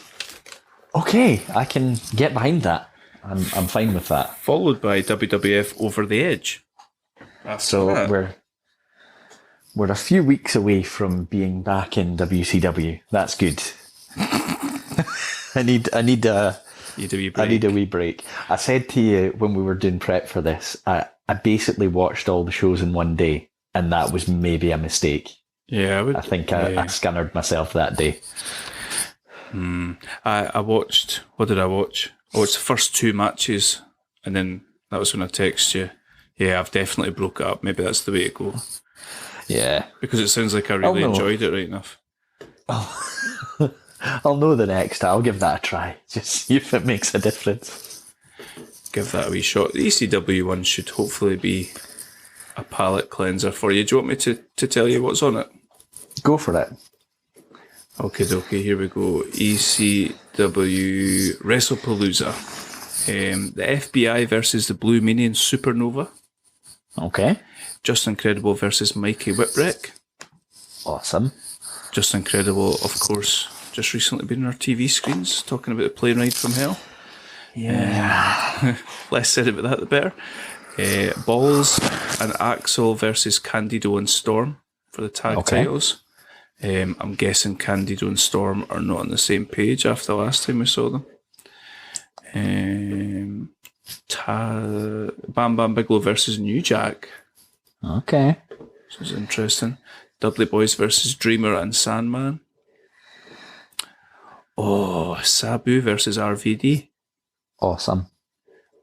Okay, I can get behind that. I'm fine with that. Followed by WWF Over the Edge. So we're a few weeks away from being back in WCW. That's good. I need a wee break. I said to you when we were doing prep for this, I basically watched all the shows in one day, and that was maybe a mistake. Yeah, I think I scunnered myself that day. I watched. What did I watch? I watched the first 2 matches, and then that was when I texted you. Yeah, I've definitely broke it up. Maybe that's the way to go. Yeah, because it sounds like I really enjoyed it right enough. I'll know the next. I'll give that a try. Just see if it makes a difference. Give that a wee shot. The ECW one should hopefully be a palate cleanser for you. Do you want me to tell you what's on it? Go for it. Okay, here we go. ECW WrestlePalooza. The FBI versus the Blue Meanie and Supernova. Okay. Just Incredible versus Mikey Whipwreck. Awesome. Just Incredible, of course, just recently been on our TV screens, talking about the plane ride from hell. Yeah. Less said about that, the better. Balls and Axel versus Candido and Storm for the tag titles. I'm guessing Candido and Storm are not on the same page after the last time we saw them. Bam Bam Bigelow versus New Jack. Okay. This is interesting. Dudley Boys versus Dreamer and Sandman. Oh, Sabu versus RVD. Awesome.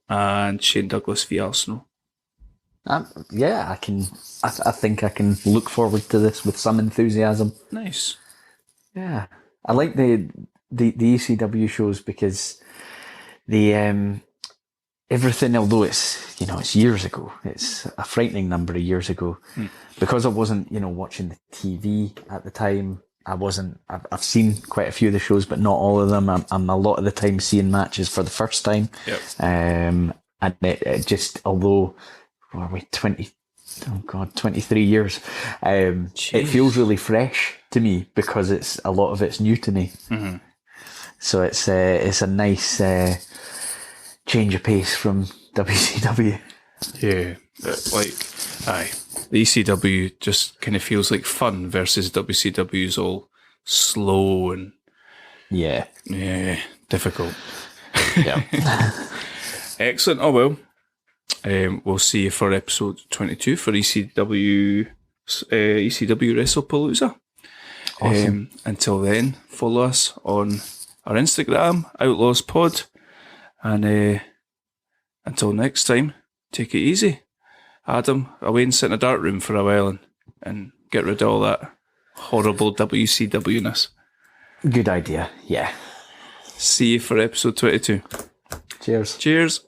And Shane Douglas v Al Snow. Yeah, I think I can look forward to this with some enthusiasm. Nice. Yeah, I like the ECW shows because the everything, although it's years ago, it's a frightening number of years ago, because I wasn't watching the TV at the time. I've seen quite a few of the shows, but not all of them. I'm a lot of the time seeing matches for the first time. Yep. And it just, although, were we 22 oh God, 23 years. It feels really fresh to me because a lot of it's new to me. Mm-hmm. So it's a nice change of pace from WCW. Yeah, the ECW just kind of feels like fun versus WCW's all slow and yeah, difficult. Yeah. Excellent. Oh well, we'll see you for episode 22 for ECW WrestlePalooza. Awesome. Until then, follow us on our Instagram, Outlaws Pod, and until next time, take it easy. Adam, away and sit in a dark room for a while and get rid of all that horrible WCW-ness. Good idea, yeah. See you for episode 22. Cheers. Cheers.